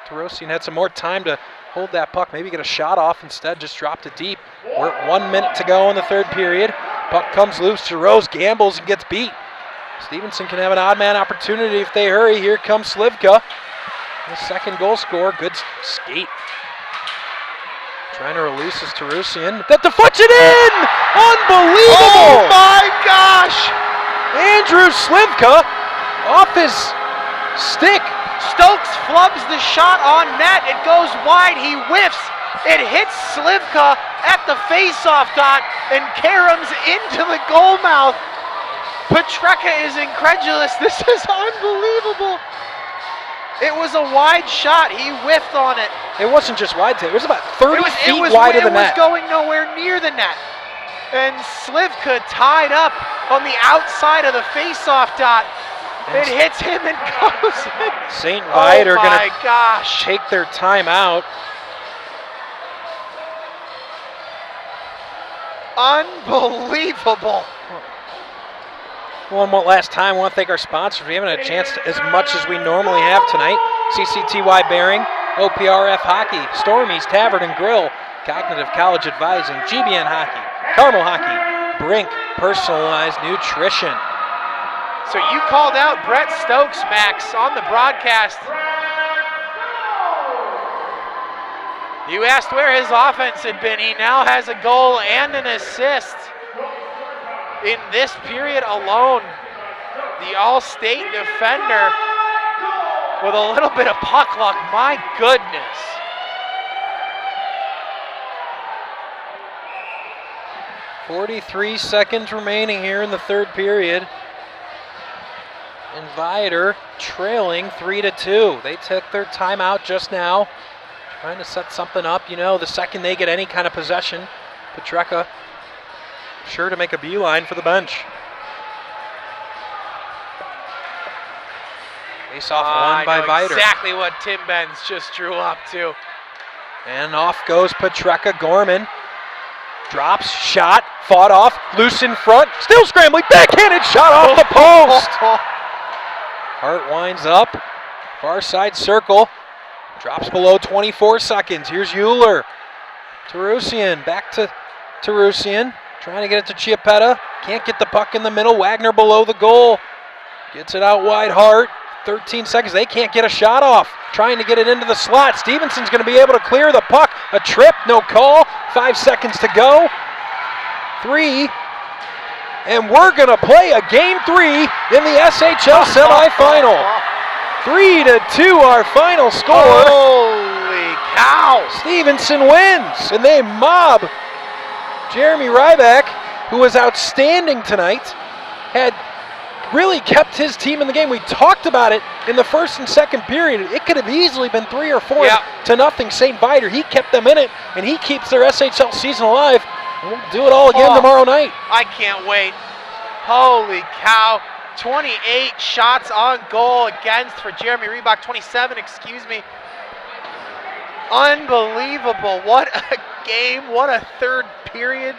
Terosian had some more time to hold that puck. Maybe get a shot off. Instead just dropped it deep. We're at 1 minute to go in the third period. Puck comes loose. Giroux gambles and gets beat. Stevenson can have an odd man opportunity if they hurry. Here comes Slivka. The second goal scorer. Good skate. Trying to release his Terosian. That deflects it in! Unbelievable! Oh my gosh! Andrew Slivka off his Stick. Stokes flubs the shot on net. It goes wide. He whiffs. It hits Slivka at the face-off dot and caroms into the goal mouth. Petreka is incredulous. This is unbelievable. It was a wide shot. He whiffed on it. It wasn't just wide. It was about 30 feet wide of the net. It was going nowhere near the net. And Slivka tied up on the outside of the face-off dot. It hits him and goes in. St. Viator going to take their time out. Unbelievable. One more last time, I want to thank our sponsors. We haven't had a chance to, as much as we normally have tonight. CCTY Bearing, OPRF Hockey, Stormy's Tavern and Grill, Cognitive College Advising, GBN Hockey, Carmel Hockey, Brink Personalized Nutrition. So you called out Brett Stokes, Max, on the broadcast. You asked where his offense had been. He now has a goal and an assist. In this period alone, the All-State defender with a little bit of puck luck. My goodness. .43 seconds remaining here in the third period. And Viator trailing 3-2. They took their timeout just now, trying to set something up. You know, the second they get any kind of possession, Petreka sure to make a beeline for the bench. Face off won by Viator. Exactly what Tim Benz just drew up to. And off goes Petreka. Gorman drops, shot, fought off, loose in front, still scrambling, backhanded shot off the post. Hart winds up, far side circle, drops below 24 seconds. Here's Euler. Tarusian, back to Tarusian. Trying to get it to Chiappetta. Can't get the puck in the middle. Wagner below the goal. Gets it out wide. Hart. 13 seconds. They can't get a shot off. Trying to get it into the slot. Stevenson's going to be able to clear the puck. A trip. No call. 5 seconds to go. 3. And we're going to play a game 3 in the SHL semifinal. 3-2 our final score. Holy cow. Stevenson wins. And they mob Jeremy Ryback, who was outstanding tonight, had really kept his team in the game. We talked about it in the first and second period. It could have easily been 3 or 4 to nothing. St. Viator, he kept them in it, and he keeps their SHL season alive. And we'll do it all again tomorrow night. I can't wait. Holy cow. 28 shots on goal against for Jeremy Ryback. 27, excuse me. Unbelievable. What a game. What a third period.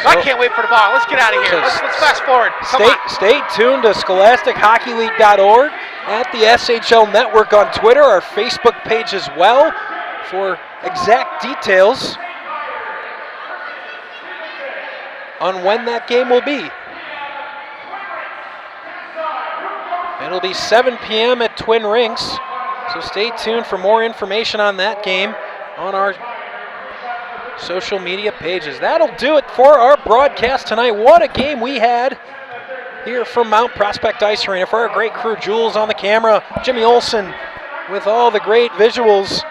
I can't wait for tomorrow. Let's get out of here. Let's fast forward. Stay tuned to scholastichockeyleague.org, at the SHL Network on Twitter, our Facebook page as well, for exact details on when that game will be. It'll be 7 p.m. at Twin Rinks, so stay tuned for more information on that game on our social media pages. That'll do it for our broadcast tonight. What a game we had here from Mount Prospect Ice Arena. For our great crew, Jules on the camera, Jimmy Olson with all the great visuals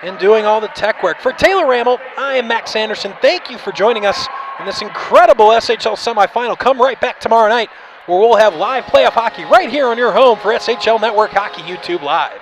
and doing all the tech work. For Taylor Rammel, I am Max Anderson. Thank you for joining us in this incredible SHL semifinal. Come right back tomorrow night, where we'll have live playoff hockey right here on your home for SHL Network Hockey YouTube Live.